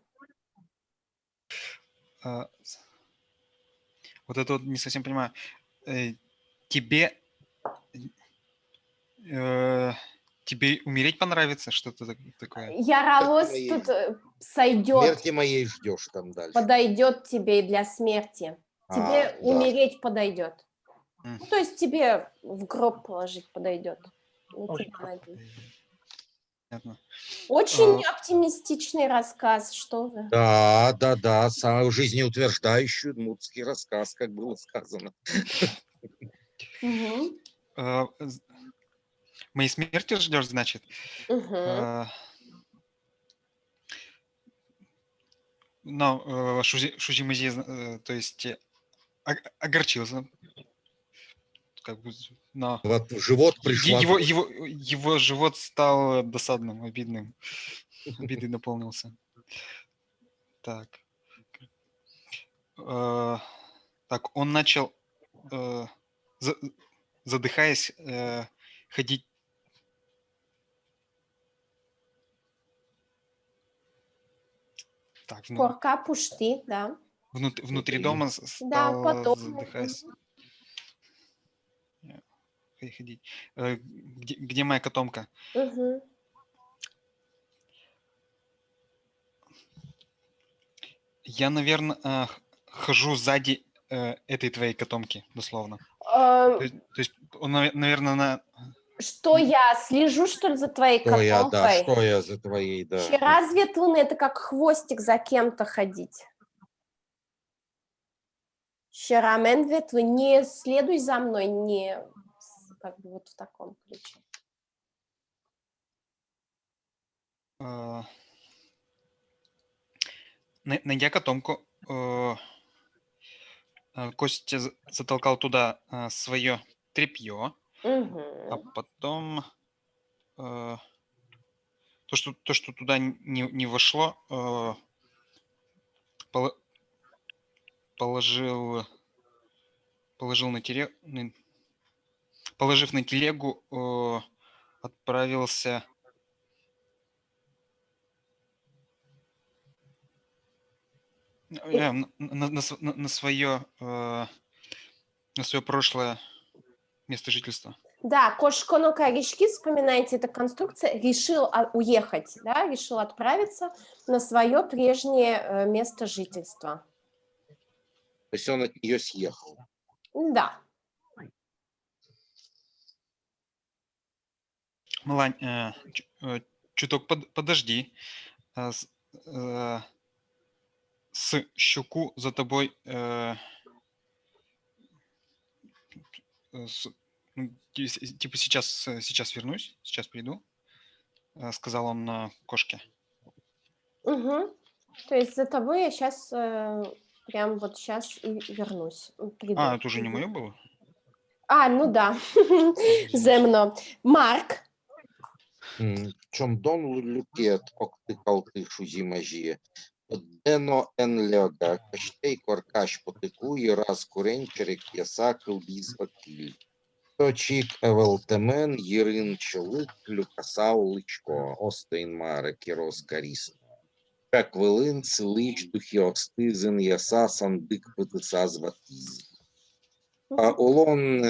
Вот это вот не совсем понимаю. Тебе умереть понравится? Что-то такое? Яралос тут сойдет. Смерти моей ждешь там дальше. Подойдет тебе и для смерти. Тебе Да. умереть подойдет. Ну, то есть тебе в гроб положить подойдет. Очень оптимистичный рассказ, что вы. Да, самый жизнеутверждающий удмуртский рассказ, как было сказано. Угу. Моей смерти ждешь, значит? Угу. Но Шужи-мажи, то есть огорчился. Как бы, но Вот в живот пришла. Его живот стал досадным, обидным. Обидой наполнился. Так. Так, он начал, задыхаясь, ходить. Так, Корка пушти, да. Внутри дома стал, да, потом. задыхаясь. Ходить. Где моя котомка? Угу. Я, наверное, хожу сзади этой твоей котомки, дословно. То есть он, наверное, Что я слежу, что ли, за твоей котомкой? Что я за твоей, да. Разве это как хвостик за кем-то ходить? Щерамен ветвы, не следуй за мной, не как бы вот в таком ключе. Найдя котомку, Костя затолкал туда свое тряпье, а потом то, что туда не вошло, положил на телегу, положив на телегу, отправился на свое прошлое место жительства. Да, Кошконо Каришки, вспоминайте, эта конструкция, решил уехать, да, решил отправиться на свое прежнее место жительства. То есть он от нее съехал. Да. Малань, чуток подожди. С щеку за тобой типа сейчас вернусь, сейчас приду, сказал он кошке. Угу. То есть за тобой я сейчас прям вот сейчас и вернусь. Приду. Это уже не мое было? Ну да. Земно. Марк. Чомдон люкет октикал Шужи-мажи. Дено ен лега, каштей коркаш потекує, раз куренчерик ясакл біз отіль. Точик, Эвелтемен, Ерин Челык, Люкасау Личко, Остейн Маре, Кирос Карис. Как Велин, Целыч, Духиостызен, Яса, Сандык, Пытыса, Зватиз. Улон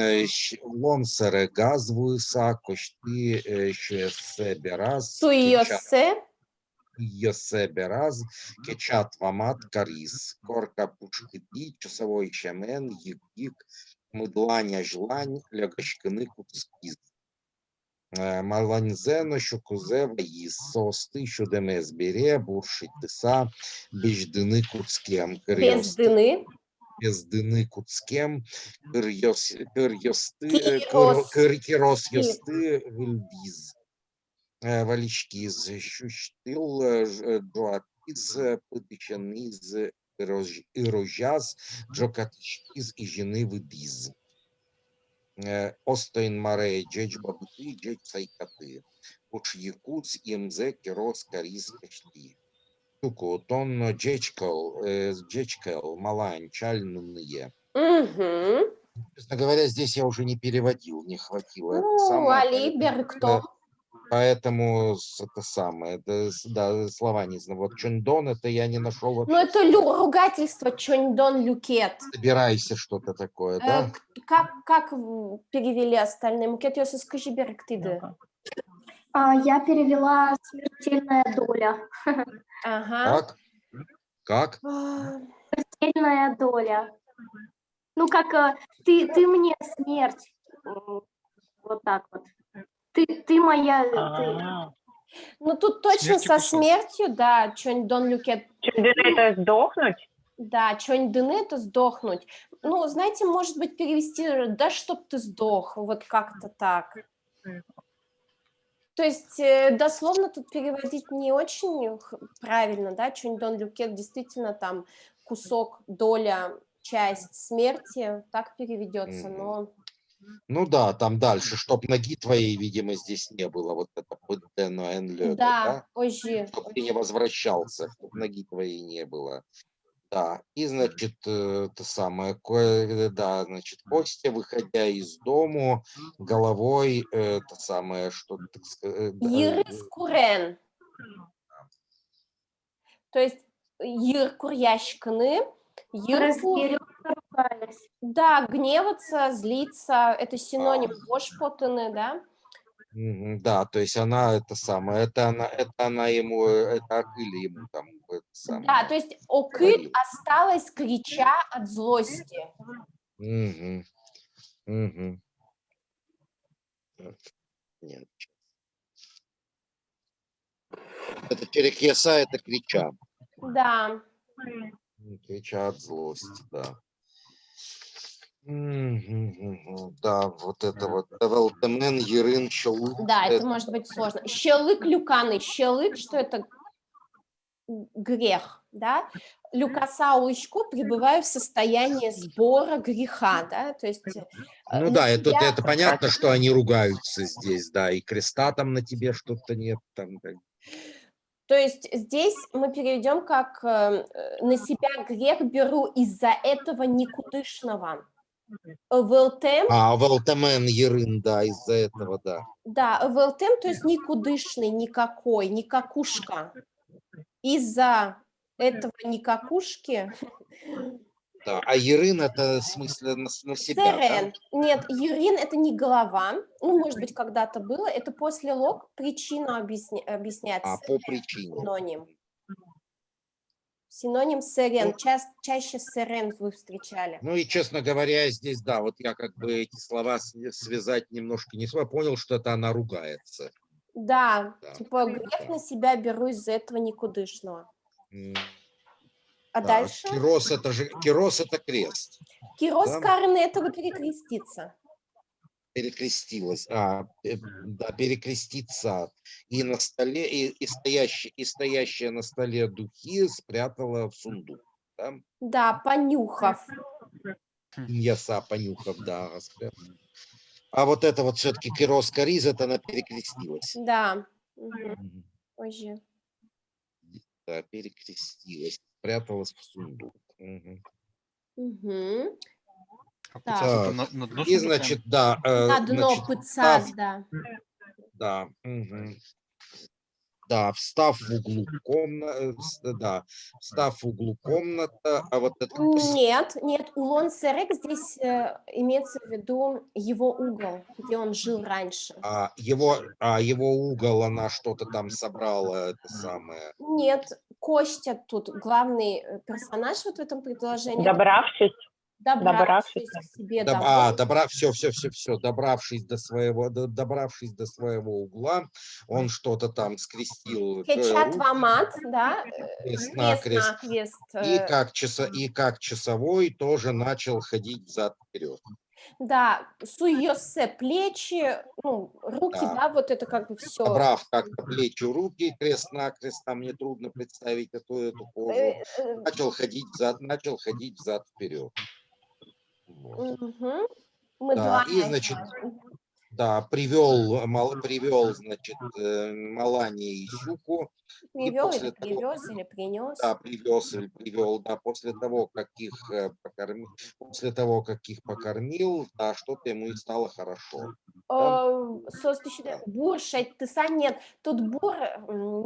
сере газвуйса, кошти ще себе раз, Суйосе. себе раз, кечат вамат карис, корка пушкити, часовой чамен, їк, мидланя жлань, лягашкини куцкіз. Маланзено, щокузе, ваїс, сости, щодеме збере, буршить тиса, біждини куцкем, Бездыны. Бездыны куцкем, кирос йосты, вильбіз. Валичкиз, щущтил, джоатиз, пытичаниз, ирожаз, джокатишкиз и жени вибіз. Остойн марей, джеч бабути, джеч сайкати. Уч якуц, имзе, кирос, карис, кашти. Туку, тон, джечкал, малань, чальнунные. Угу. Честно говоря, здесь я уже не переводил, не хватило. Ну, Алибер кто? Поэтому это самое, да, слова не знаю. Вот Чундон, это я не нашел вообще. Ну, это ругательство Чоньдон Люкет. Собирайся, что-то такое, да? Как перевели остальные? Мукет Йосы, скажи, Беректиды. Я перевела «смертельная доля». Ага. Как? Смертельная доля. Ну, как ты мне смерть. Вот так вот. Ты моя... Ну, тут точно Смертью со кусок. смертью, да, Чоньдон Люкет. Чундыны — это сдохнуть? Да, Чоньдыны — это сдохнуть. Ну, знаете, может быть, перевести, да, чтоб ты сдох, вот как-то так. То есть дословно тут переводить не очень правильно, да, Чоньдон Люкет действительно там кусок, доля, часть смерти, так переведется, но... Ну да, там дальше, чтоб ноги твоей, видимо, здесь не было, вот это Да, ожи. чтоб ты не возвращался, чтоб ноги твоей не было. Да, и, значит, это самое, да, значит, Костя, выходя из дому, головой, это самое, что, так сказать, Йырыс курен. То есть йыр курящкны, Разъярённо ругаясь. да, гневаться, злиться, это синоним вошпотаны, да? да, то есть она, это самое, это она ему, это Акыль ему там, это самое. Да, то есть Окыт осталась, крича от злости. Мгм. Мгм. Так, нет. Это перекьяса, это крича. Да. Крича от злости, да. Да, вот это вот. Эвелтемен, Ерин, Щелык. Да, это может быть сложно. Щелык люканы. Щелык, что это грех, да? Люкаса улычку пребываю в состоянии сбора греха, да? То есть Ну да, это понятно, что они ругаются здесь, да, и креста там на тебе что-то нет. Там, да. То есть здесь мы переведем как на себя грех беру из-за этого никудышного. Велтем. Эвелтемен, Ерин, да, из-за этого, да. Да, велтем, то есть никудышный, никакой, никакушка. Из-за этого никакушки. Да, а Ерин это в смысле на себя, Серен. да? Нет, Ерин это не голова. Ну, может быть, когда-то было. Это после лог причину объясняется. По причине. Синоним. Синоним серен. Чаще серен вы встречали. Ну и, честно говоря, здесь, да, вот я как бы эти слова связать немножко не смог, понял, что это она ругается. Да, типа грех на себя беру из-за этого никудышного. А да. дальше? Кирос это крест. Кирос да? карны этого перекреститься. Перекрестилась. Да, перекреститься. И на столе, и стоящая на столе духи спрятала в сундук. Да, да, понюхав. Яса, понюхав, да. А вот это вот все-таки Кирос Кариз, это она перекрестилась. Да. Позже. Да, перекрестилась, спряталась в сундук. Опускаться Так. на дно И, сундука? значит, да, На дно значит, пыцать, да. да, да, встав в углу да, встав в углу комната, а вот это Нет, улон серек здесь имеется в виду его угол, где он жил раньше. его угол, она что-то там собрала, это самое. Нет, Костя тут главный персонаж вот в этом предложении. Это Добравшись. добравшись к себе домой. Добравшись до своего угла, он что-то там скрестил Кечат руки вамат, да, крест-накрест, крест. и как часовой тоже начал ходить взад-вперед. Да, суёсе плечи, ну, руки, Да. да, вот это как бы все. Собрав как-то плечи, руки, крест-накрест, там нетрудно представить эту позу, начал ходить взад-вперед. Вот. Мы Да, и, двоя. значит, да, привел, значит, Малании и Сюку. И Привел или после того, привез, или принес. да, привел, да, после того, как их покормил, да, что-то ему и стало хорошо. Да? Бур шайтыса нет. Тут бур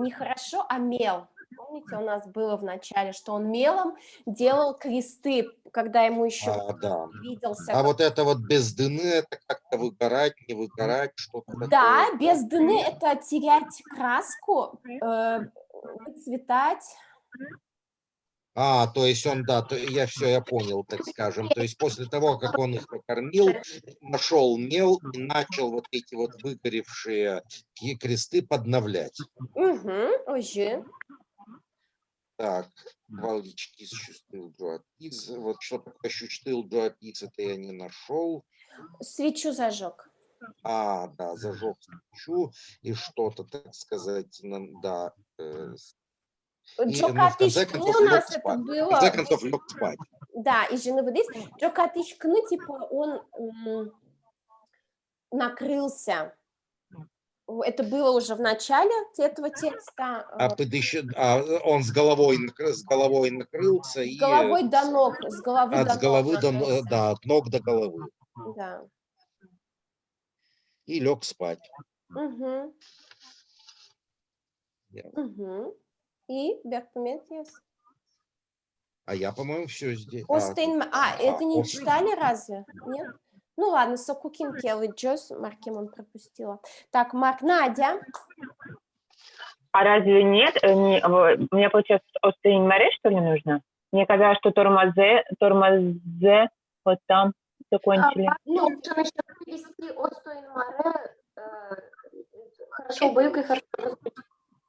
не хорошо, а мел. Помните, у нас было в начале, что он мелом делал кресты, когда ему еще Да. виделся. А вот это вот без дыны, это как-то выгорать, не выгорать, что-то Да, такое. без дыны это терять краску, выцветать. То есть он, да, я понял, так скажем. То есть после того, как он их покормил, нашел мел и начал вот эти вот выгоревшие кресты подновлять. Ожи. Так, валички счастыл Джоатиз. Вот что такое счастыл Джоатиз, это я не нашел. Свечу зажег. Да, зажег свечу и что-то, так сказать, да. В конце концов лег спать. В конце концов лег спать. Да, из жены воды. Джокатишкны, типа, он накрылся. Это было уже в начале этого текста. Он с головой накрылся. С головой до ног. С головы до ног. Да, от ног до головы. Да. И лег спать. И Беркпометьес. А я, по-моему, все здесь. Это не читали разве? Нет? Ну ладно, Сокукин Келли Джос, Маркимон пропустила. Так, Марк, Надя. А разве нет? Мне, получается, Остейн Маре, что ли, нужно? Мне казалось, что тормозе, вот там закончили. Ну, что насчет перевести Остейн Маре, хорошо убаюкай, хорошо.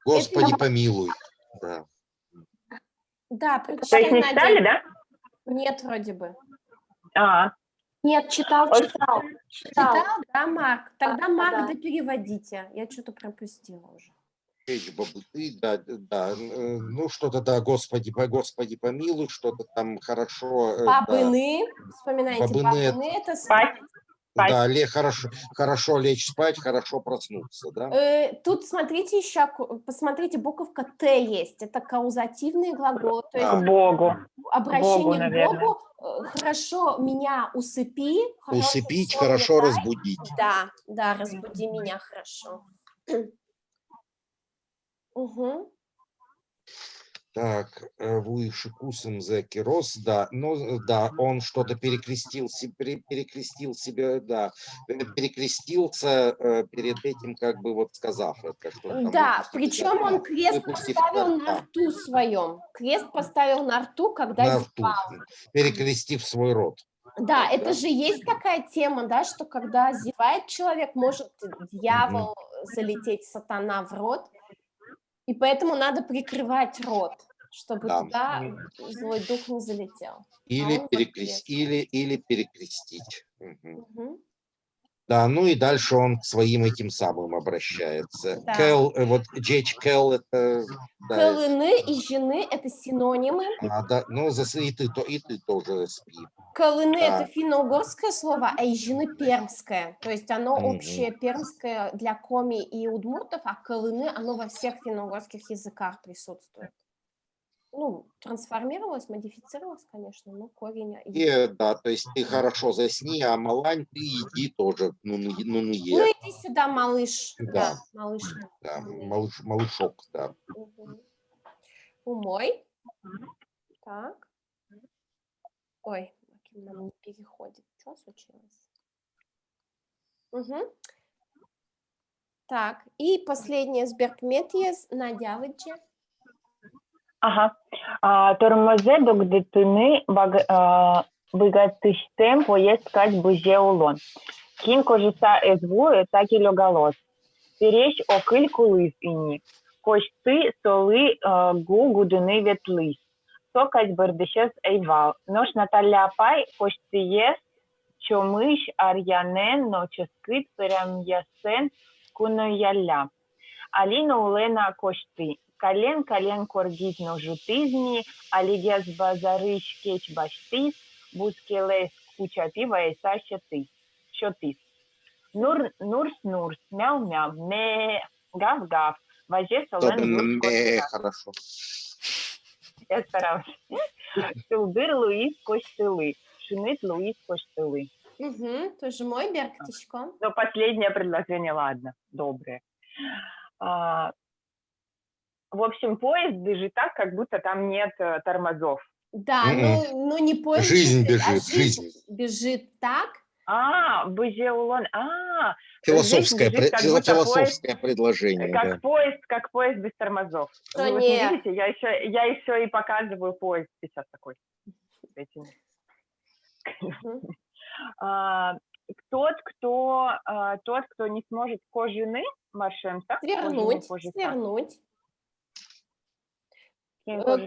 Господи, помилуй. Да. Да, То есть не читали, да? Нет, вроде бы. Нет, читал. Читал, да, Марк? Тогда, Марк, да. да переводите. Я что-то пропустила уже. Да. Ну, что-то, да, Господи, помилуй, что-то там хорошо. Бабыны. Вспоминайте, бабыны это спать. Да, хорошо лечь спать, хорошо проснуться, да? Тут смотрите еще, посмотрите, буковка Т есть. Это каузативные глаголы. То есть К Богу. обращение Богу, к Богу. Хорошо меня усыпи. Усыпить, хорошо разбудить. Да, разбуди меня хорошо. Так, Вуишикусом Зекирос, да, ну да, он что-то перекрестился, перед этим, как бы вот сказав это, что там. Да, причем он крест поставил на рту своем. Крест поставил на рту, когда зевал. Перекрестив свой рот. Да, это же есть такая тема, да, что когда зевает человек, может дьявол залететь, сатана в рот. И поэтому надо прикрывать рот, чтобы туда злой дух не залетел. Или перекрестить. Да, ну и дальше он к своим этим самым обращается. Да. Кэл, вот Джейч Кэл, это... Кэлыны и жены — это синонимы. Да, ну и ты тоже спи. Кэлыны — это финно-угорское слово, а и жены — пермское. То есть оно общее пермское для коми и удмуртов, а кэлыны, оно во всех финно-угорских языках присутствует. ну, трансформировалась, модифицировалась, конечно, но корень... И, да, то есть ты хорошо засни, а малань, ты иди тоже, ну, Ну, е. иди сюда, малыш. Да. Да, малыш. Да, малышок, да. Умой. Так. Ой, нам не переходит. Что случилось? Угу. Так, и последнее сберкмет'єс на дявичі. Ага. Тормозе до дитини богатыштем поескать бузе улон. Кин кожиса эзвую, так и леголос. Перещ окыль кулыс ини. Кошты солы гу гудыны ветлыс. Сокать бардышес эйвал. Нож Наталья Апай кошты чомыш арьянен ноческыт перемьясен кунояля. Алина улена кошты. Кален коргит ножутызни, алигес базарыш кеч баштыс, бускелес куча пива и саща щотыс. Нурс, мяу-мяу, гав-гав. Важе солен душ Хорошо. Я старалась. Сылдыр Луис Коштылы. Шумит Луис Коштылы. Угу, тоже мой Берктичко. Но последнее предложение, ладно, доброе. В общем, поезд бежит так, как будто там нет тормозов. Да, ну не поезд жизнь бежит, а бежит, жизнь бежит так. Бузеулон. Философское поезд, предложение. как поезд без тормозов. Что Вы вот нет? не видите, я еще и показываю поезд сейчас такой. Тот, кто не сможет кожаный маршемса, свернуть.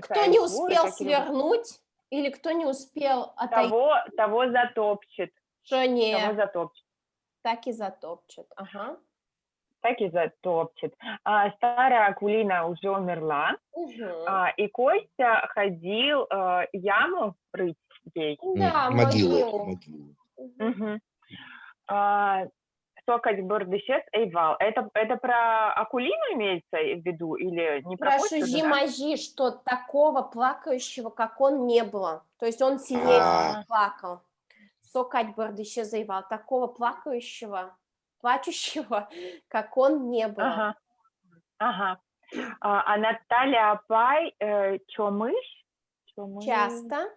Кто не успел свернуть или кто не успел отойти? Того затопчет. Что нет? Того затопчет. Так и затопчет. Ага. Так и затопчет. Старая Акулина уже умерла, и Костя ходил яму рыть ей. Да, могилу. Сокать бордышес эйвал. Это про Акулину имеется в виду или не про Костю? Про Шужимажи, что такого плакающего, как он, не было. То есть он сильнее плакал. Сокать бордышес эйвал. Такого плачущего, как он, не было. Ага. А Наталья Апай чомыш? Часто.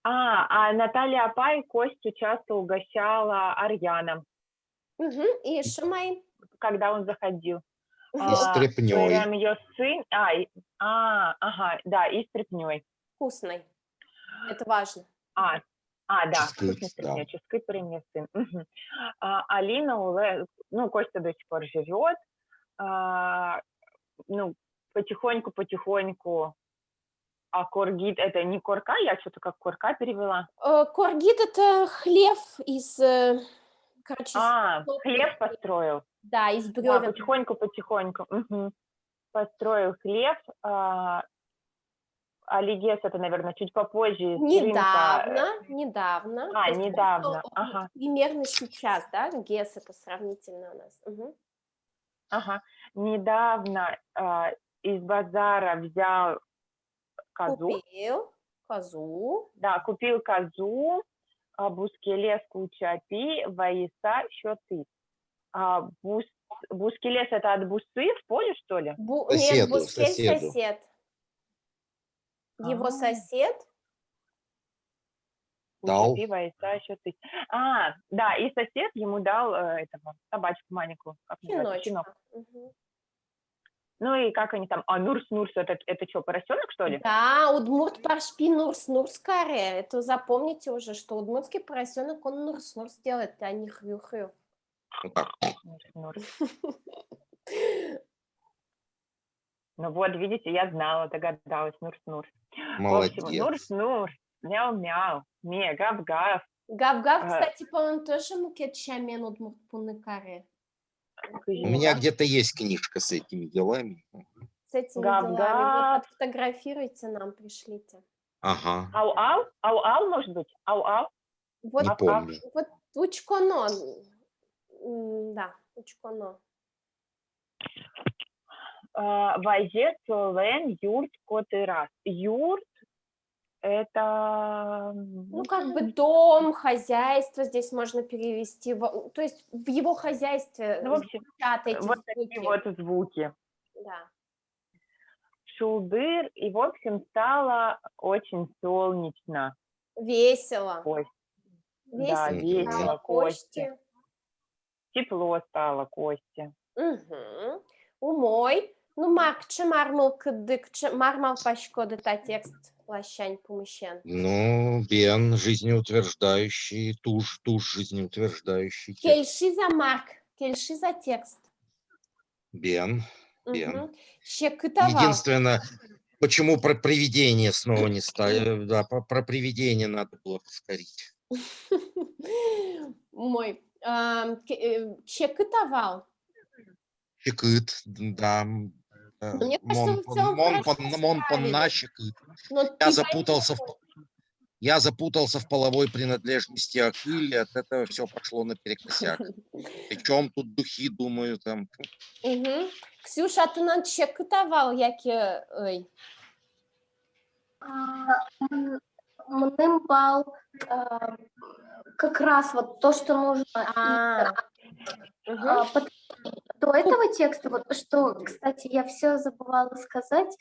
А Наталья Апай Костю часто угощала Арьяном. И Шумай. Когда он заходил. И стряпнёй. Прям ее сын. Да, и стряпнёй. Вкусной. Это важно. Да, вкусный стряпнёй. Ческыт прям ее сын. Алина, Костя до сих пор живет. Потихоньку. А коргит это не корка? Я что-то как корка перевела. Коргит это хлев из... хлев построил. Да, из бревен. Да, потихоньку. Построил хлев. Алигес это, наверное, чуть попозже. Недавно. Недавно. Ага. Примерно сейчас, да? Гес это сравнительно у нас. Ага. Недавно из базара взял козу. Купил козу. Да, купил козу. Бускелес кучапи, ваиса щоты. Бускелес это от бусы в поле, что ли? Нет, Бускель сосед. Его сосед. Кучапи, ваиса щоты. Да, и сосед ему дал собачку маленькую. Щенок. Ну и как они там? Нурс, это что, поросенок, что ли? Да, удмурт паршпи нурс каре. Это запомните уже, что удмуртский поросенок, он нурс делает, а не хрю-хрю. Нурс. Ну вот, видите, я знала, догадалась. Нурс. Молодец. В общем, нурс, мяу-мяу, гав-гав. Гав-гав, кстати, по-моему, тоже мукетчамен удмурт пуны каре. У меня где-то есть книжка с этими делами. С этими делами. Вот отфотографируйте нам, пришлите. Ага. Ау-ау, может быть? Ау-ау? Вот, не помню. Вот учконо. Да, учконо. Вазе солен юрт котырас. Юрт — это... Ну, как бы дом, хозяйство здесь можно перевести. То есть в его хозяйстве Ну, в общем, звучат эти вот такие вот звуки. Да. Шулдыр, и, в общем, стало очень солнечно. Весело. Костя. Весело Да, весело, стало Косте. Косте. Тепло стало, Косте. Угу. Умой. Ну, Маркче мармал кыдыкче, мармал пашкоды та текст лащань помещен. Ну, бен, жизнеутверждающий, туш жизнеутверждающий текст. Кельши за Марк, кельши за текст. Бен. Угу. Щекытовал. Единственное, почему про привидение снова не стали? Да, про привидение надо было повторить. Мой. Щекытовал. Щекыт, да. Мне кажется, в целом Монпонна щекыт. Я запутался в половой принадлежности Акыли, от этого все пошло наперекосяк. Причем тут духи, думаю, там. Угу. Ксюша, а ты нам щекытовал, яке... Ой. Мнымбал как раз вот то, что нужно. До этого текста, вот что, кстати, я все забывала сказать,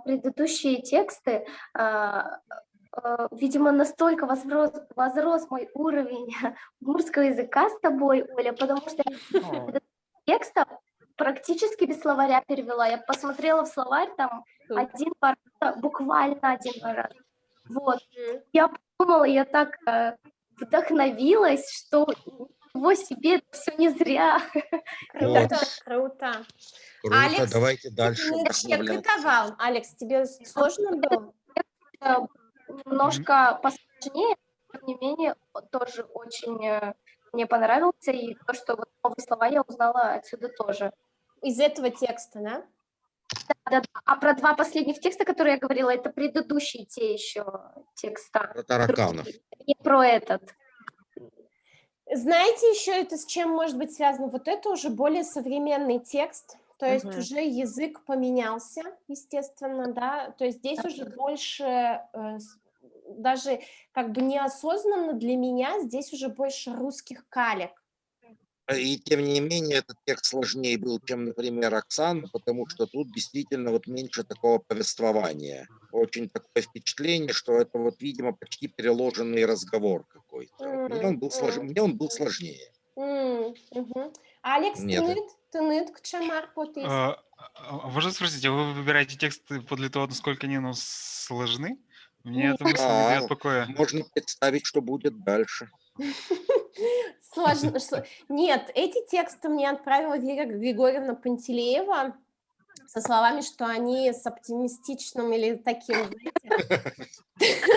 предыдущие тексты, видимо, настолько возрос мой уровень удмуртского языка с тобой, Оля, потому что текста практически без словаря перевела. Я посмотрела в словарь, там один-два раза, буквально один-два раза. Вот. Я подумала, я так вдохновилась, что его себе все не зря. Круто, круто. Алекс, давайте дальше. Щекытовал. Алекс, тебе сложно было? Немножко посложнее, тем не менее, тоже очень мне понравился. И то, что вот новые слова я узнала отсюда тоже. Из этого текста, да? Да. А про два последних текста, которые я говорила, это предыдущие те еще текста. Про тараканов. Не про этот. Знаете еще это с чем может быть связано? Вот это уже более современный текст, то есть уже язык поменялся, естественно, да, то есть здесь уже больше, даже как бы неосознанно для меня, здесь уже больше русских калек. И тем не менее этот текст сложнее был, чем, например, Оксана, потому что тут действительно вот меньше такого повествования. Очень такое впечатление, что это вот, видимо, почти переложенный разговор какой-то. Мне он был сложнее. Алекс, ты нит к чамар потис? Можно спросить, а вы выбираете тексты подле того, насколько они сложны? Мне эта мысль не дает покоя. Можно представить, что будет дальше. Сложно. Нет, эти тексты мне отправила Вера Григорьевна Пантелеева со словами, что они с оптимистичным или таким...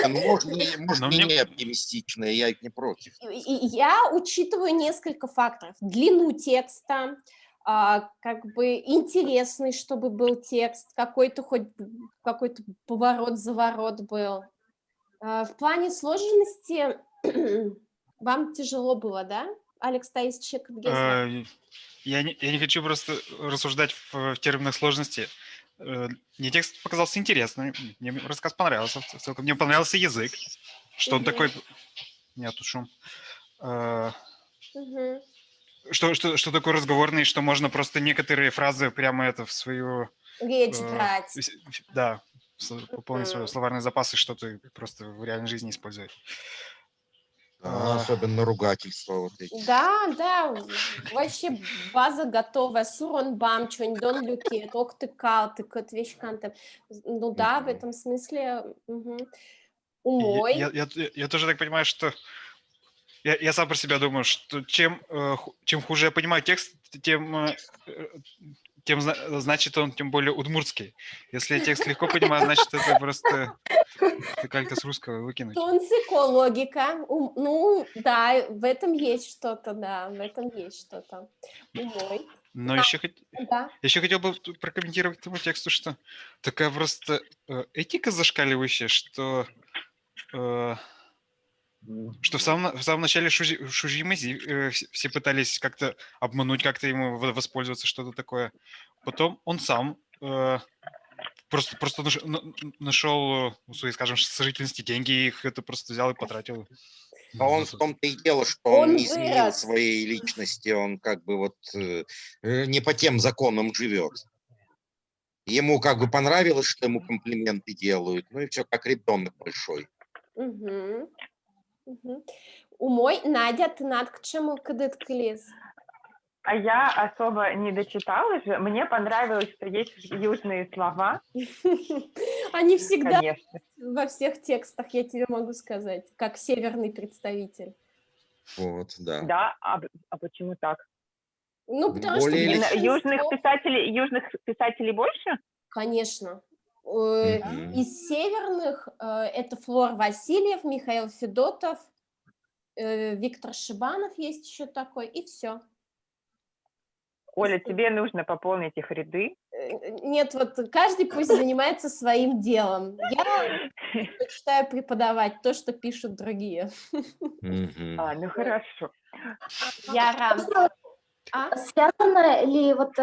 Можно не оптимистичные, я не против. Я учитываю несколько факторов. Длину текста, как бы интересный, чтобы был текст, какой-то поворот-заворот был. В плане сложности вам тяжело было, да? Алекс Таисчик? Я не хочу просто рассуждать в терминах сложности. Мне текст показался интересным, мне рассказ понравился. Мне понравился язык, что он такой... Нет, тут шум. Что такое разговорный, что можно просто некоторые фразы прямо это в свою... Речь брать. Да, пополнить свои словарные запасы, что-то просто в реальной жизни использовать. Особенно ругательства вот эти. Да, вообще база готовая. Сурон бам, чонь дон люки, ток ты кал, ты кот вещкантем. Ну да, в этом смысле умой. Я тоже так понимаю, что я сам про себя думаю, что чем хуже я понимаю текст, тем значит он тем более удмуртский. Если я текст легко понимаю, значит это просто как-то с русского выкинуть. Тонсико, логика. Ну, да, в этом есть что-то, Умой. Но еще хотел бы прокомментировать к этому тексту, что такая просто этика зашкаливающая, что в самом начале Шужимызи все пытались как-то обмануть, как-то ему воспользоваться, что-то такое. потом он сам просто нашел у своей, скажем, сожительности деньги, их это просто взял и потратил. А он в том-то и дело, что он не изменил своей личности, он как бы вот не по тем законам живет. Ему как бы понравилось, что ему комплименты делают, ну и все, как ребенок большой. Мгм. Мгм. У мой Надя, ты над к чему кыдыткалис? А я особо не дочитала же. Мне понравилось, что есть южные слова, Они всегда конечно. во всех текстах, я тебе могу сказать, как северный представитель. Вот, да. Да, а почему так? Ну, потому что Более Южных писателей больше? конечно. Мгм. Из северных это Флор Васильев, Михаил Федотов, Виктор Шибанов есть еще такой, и все. Оля, тебе нужно пополнить их ряды. Нет, вот каждый пусть занимается своим делом. Я предпочитаю преподавать то, что пишут другие. Мгм. Ну хорошо. Яра. Связано ли вот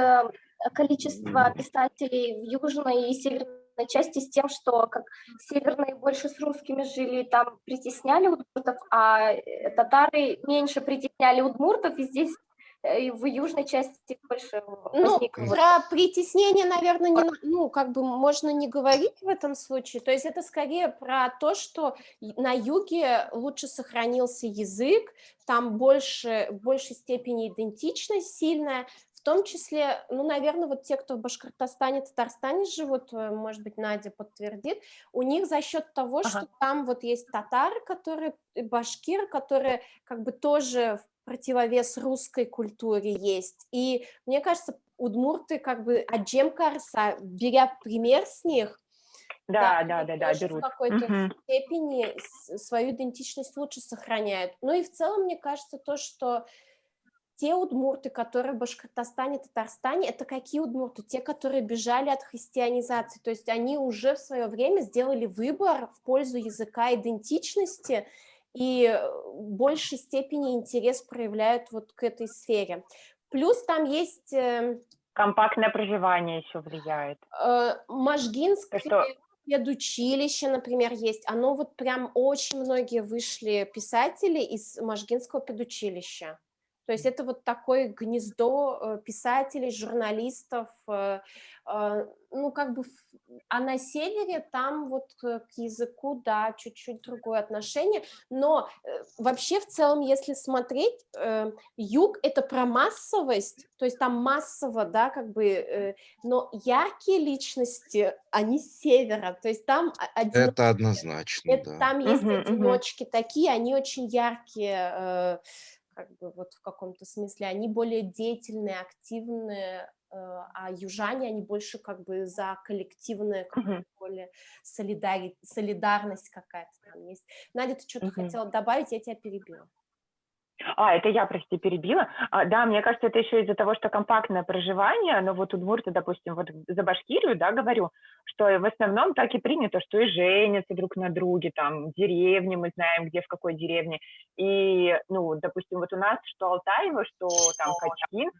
количество писателей в южной и северной части с тем, что как северные больше с русскими жили, там притесняли удмуртов, а татары меньше притесняли удмуртов, и здесь в южной части больше возникло? Ну, про притеснение, наверное, как бы можно не говорить в этом случае. То есть это скорее про то, что на юге лучше сохранился язык, там в большей степени идентичность сильная, в том числе, ну, наверное, вот те, кто в Башкортостане, Татарстане живут, может быть, Надя подтвердит, у них за счет того, что там вот есть татары, которые, башкиры, которые как бы тоже в противовес русской культуре есть. И мне кажется, удмурты как бы аджем карса, беря пример с них, Да, в берут. какой-то степени свою идентичность лучше сохраняют. Ну и в целом, мне кажется, то, что те удмурты, которые в Башкортостане, Татарстане, это какие удмурты? Те, которые бежали от христианизации. То есть они уже в свое время сделали выбор в пользу языка идентичности и в большей степени интерес проявляют вот к этой сфере. Плюс там есть... Компактное проживание еще влияет. Можгинское педучилище, например, есть. Оно вот прям очень многие вышли писатели из Можгинского педучилища. То есть это вот такое гнездо писателей, журналистов, ну, как бы, а на севере там вот к языку, да, чуть-чуть другое отношение, но вообще в целом, если смотреть, юг — это про массовость, то есть там массово, да, как бы, но яркие личности, они с севера, то есть там... Это однозначно, да. Там есть одиночки такие, они очень яркие, как бы вот в каком-то смысле, они более деятельные, активные, а южане, они больше как бы за коллективное, более солидарность какая-то там есть. Надя, ты что-то хотела добавить, я тебя перебила. Это я, прости, перебила. Да, мне кажется, это еще из-за того, что компактное проживание, но вот удмурты, допустим, вот за Башкирию, да, говорю, что в основном так и принято, что и женятся друг на друге, там, деревни, мы знаем, где, в какой деревне. И, ну, допустим, вот у нас, что Алтаево, что там Качкин,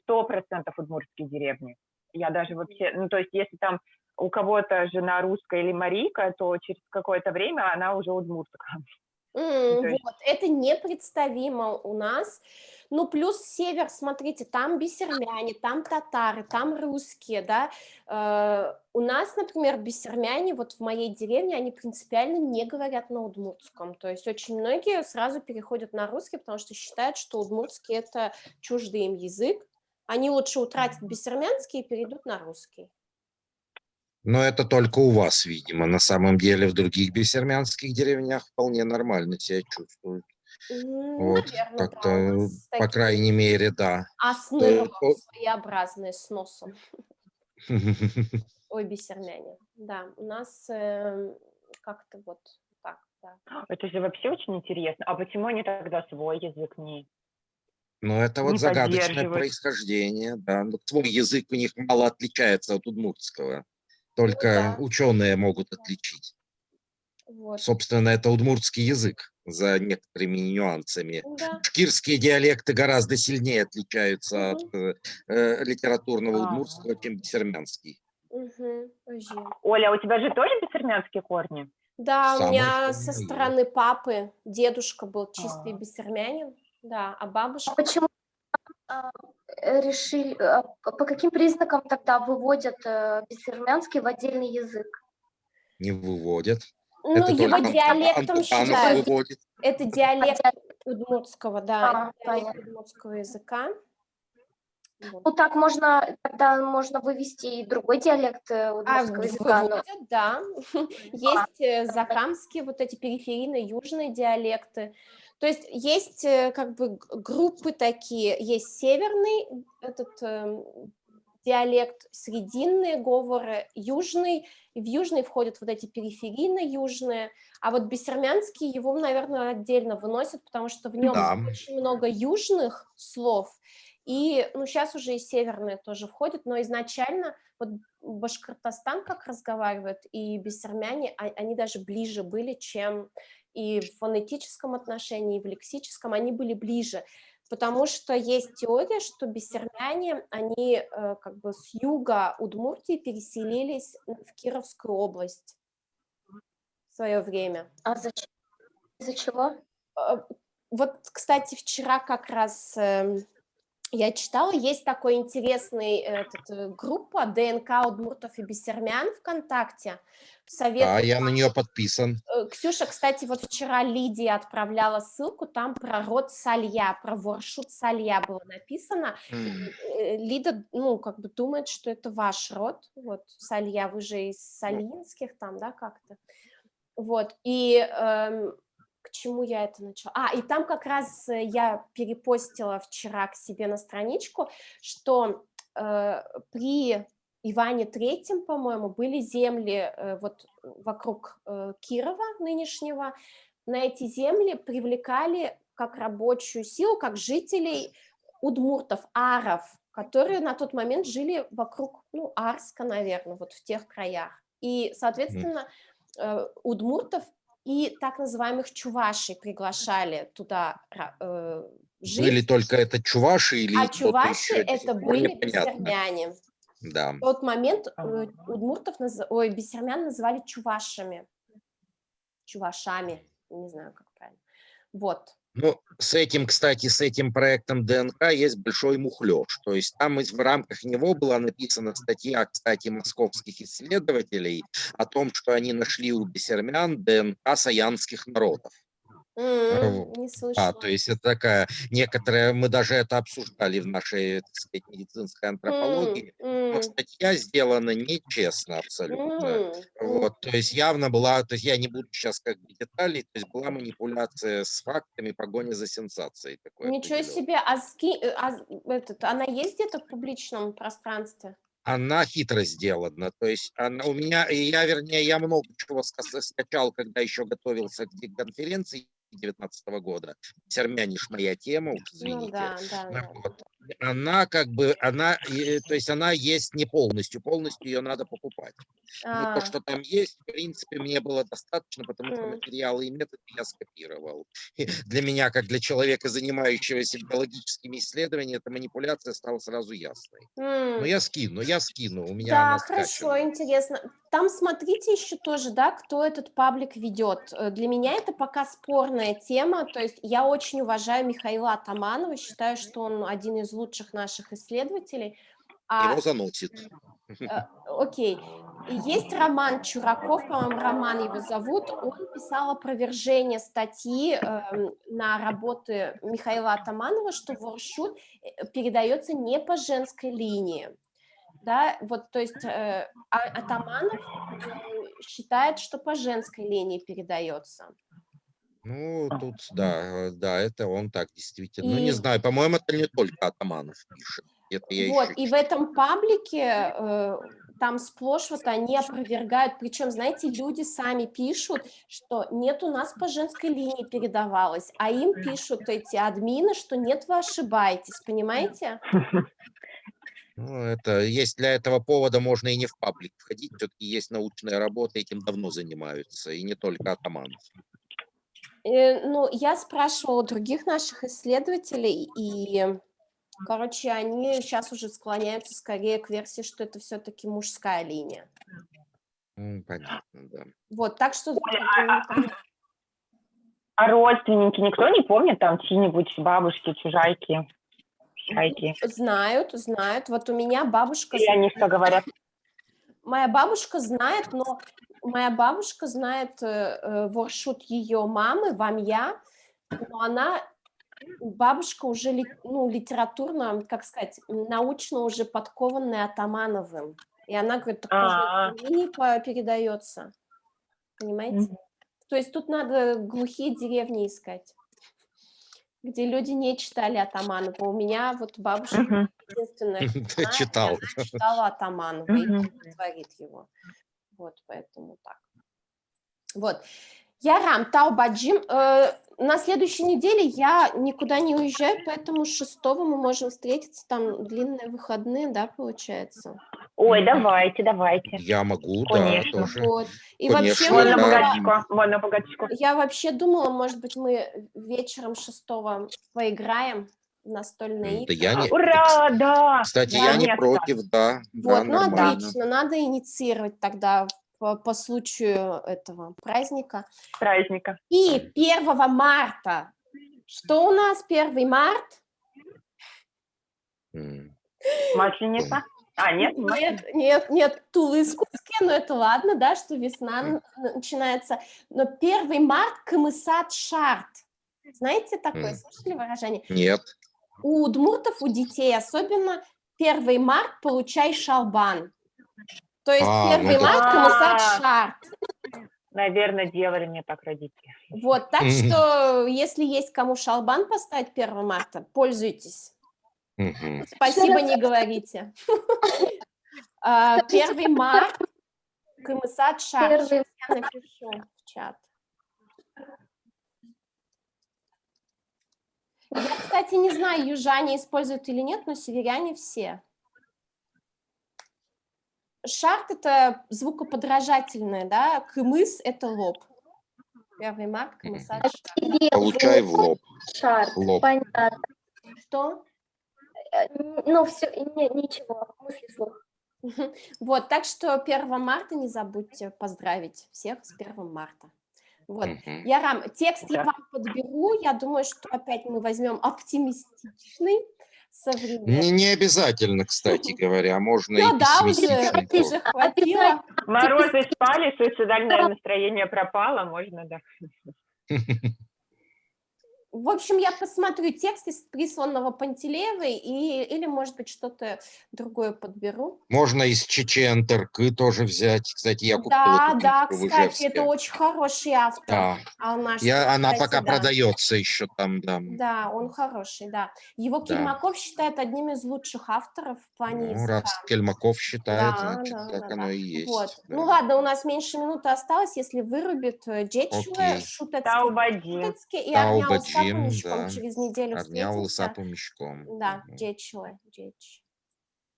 100% удмуртские деревни. Я даже вообще, ну, то есть если там у кого-то жена русская или марийка, то через какое-то время она уже удмуртка. Вот, это непредставимо у нас. Ну, плюс север, смотрите, там бисермяне, там татары, там русские, да. У нас, например, бисермяне, вот в моей деревне, они принципиально не говорят на удмуртском. То есть очень многие сразу переходят на русский, потому что считают, что удмуртский — это чуждый им язык. Они лучше утратят бисермянский и перейдут на русский. Но это только у вас, видимо. На самом деле в других бисермянских деревнях вполне нормально себя чувствуют. Вот, Наверное, как-то, по крайней мере, да. Основы своеобразные с носом. Ой, бисермяне. Да, у нас как-то вот так, да. Это же вообще очень интересно. А почему они тогда свой язык не... Ну, это вот загадочное происхождение, да. Свой язык у них мало отличается от удмуртского. Только ученые могут отличить. Вот. Собственно, это удмуртский язык. за некоторыми нюансами. Да. Башкирские диалекты гораздо сильнее отличаются от литературного Ага. удмуртского, чем бессермянский. Вообще. Оля, у тебя же тоже бессермянские корни? Да, у Самые меня что со ни на стороны папы дедушка был чистый А. бессермянин, да, а А бабушка... почему решили, по каким признакам тогда выводят бессермянский в отдельный язык? Не выводят. Ну, Это его только диалектом Антуганов считают. выводит. Это диалект удмуртского, да, это диалект понятно. удмуртского языка. Вот. Ну так можно, тогда можно вывести и другой диалект удмуртского языка. но- Выводят, да. Есть закамские, вот эти периферийные южные диалекты. То есть есть как бы группы такие. Есть северный диалект, срединные говоры, южный. И в южный входят вот эти периферийно-южные. А вот бессермянский, его, наверное, отдельно выносят, потому что в нем Да. очень много южных слов. И, ну, сейчас уже и северные тоже входят, но изначально вот Башкортостан как разговаривает, и бессермяне, они даже ближе были, чем и в фонетическом отношении, и в лексическом, они были ближе, потому что есть теория, что бессермяне, они как бы с юга Удмуртии переселились в Кировскую область в свое время. А зачем? Из-за чего? Вот, кстати, вчера как раз я читала, есть такой интересный группа ДНК Удмуртов и Бессермян ВКонтакте. Да, Советую. я на нее подписан. Ксюша, кстати, вот вчера Лидии отправляла ссылку, там про род Салья, про Воршут Салья было написано. Лида, ну, как бы думает, что это ваш род, вот, Салья, вы же из Сальинских там, да, как-то. Вот, и к чему я это начала? И там как раз я перепостила вчера к себе на страничку, что при Иване Третьем, по-моему, были земли вот вокруг Кирова нынешнего. На эти земли привлекали как рабочую силу, как жителей удмуртов, аров, которые на тот момент жили вокруг, ну, Арска, наверное, вот в тех краях. И, соответственно, удмуртов и так называемых чувашей приглашали туда жить. Были только это чуваши или А кто-то чуваши еще? это До сих пор были непонятно. бессермяне. Да. В тот момент удмуртов, бессермян называли чувашами. Чувашами, не знаю, как правильно. Вот. Ну, с этим, кстати, с этим проектом ДНК есть большой мухлёж. То есть там в рамках него была написана статья, кстати, московских исследователей о том, что они нашли у бессермян ДНК саянских народов. Не слышала. То есть это такая некоторая, мы даже это обсуждали в нашей, так сказать, медицинской антропологии, но статья сделана нечестно абсолютно. Вот, то есть явно была, то есть я не буду сейчас как бы деталей, то есть была манипуляция с фактами, погоня за сенсацией. Такой Ничего себе, она есть где-то в публичном пространстве? Она хитро сделана, то есть у меня, я много чего скачал, когда еще готовился к конференции 2019 года. Бессермяниш моя тема, уж извините. Ну, да. Вот. Она как бы, то есть она есть не полностью ее надо покупать. Но то, что там есть, в принципе, мне было достаточно, потому что материалы и методы я скопировал. И для меня, как для человека, занимающегося биологическими исследованиями, эта манипуляция стала сразу ясной. Но я скину, у меня Да, она хорошо, скачана. интересно. Там смотрите еще тоже, да, кто этот паблик ведет. Для меня это пока спорная тема, то есть я очень уважаю Михаила Атаманова, считаю, что он один из лучших наших исследователей. Его заносит. Окей. И есть Роман Чураков, по-моему, Роман его зовут, он писал опровержение статьи на работы Михаила Атаманова, что воршут передается не по женской линии. Да, вот, то есть Атаманов считает, что по женской линии передается. Ну, тут, да, это он так действительно. Ну, И не знаю, по-моему, это не только Атаманов пишет. Это я вот, еще и в этом паблике там сплошь вот они опровергают, причем, знаете, люди сами пишут, что нет, у нас по женской линии передавалось, а им пишут эти админы, что нет, вы ошибаетесь, понимаете? Ну, это есть для этого повода, можно и не в паблик входить, все-таки есть научная работа, этим давно занимаются, и не только Атаманов. Ну, я спрашивала у других наших исследователей, и, короче, они сейчас уже склоняются скорее к версии, что это все-таки мужская линия. Понятно, да. Вот, так что... А родственники никто не помнит, там, чьи-нибудь бабушки, чужайки, чайки? Знают. Вот у меня бабушка... И они что говорят? Моя бабушка знает, но моя бабушка знает воршут ее мамы, вамья, но бабушка уже литературно, как сказать, научно уже подкованная Атамановым. И она говорит, так тоже не передается. Понимаете? То есть тут надо глухие деревни искать, где люди не читали Атаманова. У меня вот бабушка единственная, кто Читал. читала Атаманова и творит его. Вот, поэтому так. Вот. Ярам, Таубаджим. На следующей неделе я никуда не уезжаю, поэтому 6-го мы можем встретиться. Там длинные выходные, да, получается? Ой, давайте. Я могу, Конечно. да, тоже. Вот. И Конечно, вообще Можно богатичку. я вообще думала, может быть, мы вечером 6-го поиграем в настольные Да игры. я не... Ура, да! Кстати, Да, я не нет, против, да. Да, Вот, ну нормально. отлично, надо инициировать тогда по случаю этого праздника. Праздника. И 1 марта. Что у нас 1 март? Масленица? Нет? Нет, Тулы-Скутские, но это ладно, да, что весна начинается. Но 1 март Кымысат Шарт. Знаете такое, слышали выражение? Нет. У удмуртов, у детей особенно 1 март получай шалбан. То есть 1 март Кымысат Шарт. Наверное, делали мне так родители. Вот, так что, если есть кому шалбан поставить 1 марта, пользуйтесь. Спасибо, не говорите. 1 марта Кымысат Шарт. Я напишу в чат. Я, кстати, не знаю, южане используют или нет, но северяне все. Шарт – это звукоподражательное, да? Кымыс – это лоб. 1 марта Кымысат Шарт. Получай в лоб. Шарт, Лоб. понятно. Что? Ну, все, ничего, мысли слух. Вот, так что 1 марта не забудьте поздравить всех с 1 марта. Вот. Ярам, текст я вам подберу. Я думаю, что опять мы возьмем оптимистичный, современный. Не обязательно, кстати говоря, можно и Ну да, пессимистичный тоже. уже хватило. Морозы спали, суицидальное настроение пропало, можно, да. В общем, я посмотрю текст из присланного Пантелеевой или, может быть, что-то другое подберу. Можно из Чечен Теркы тоже взять. Кстати, я купил Да, эту да, книжку в кстати, Ижевске. это очень хороший автор. Да. Она Кстати, пока да. продается еще там, да. Да, он хороший, да. Его Кельмаков считает одним из лучших авторов в плане Ну, языка. раз Кельмаков считает, Да, значит, да, так да, оно да. и есть. Вот. Да. Ну ладно, у нас меньше минуты осталось, если вырубит Джечуэ, Окей. Таубаджим. и Арняу Таубаджим, Сапу да. через неделю Арняул встретимся. Сапу мешком. Да, Джечуэ, Джеч.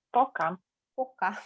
Пока. Пока.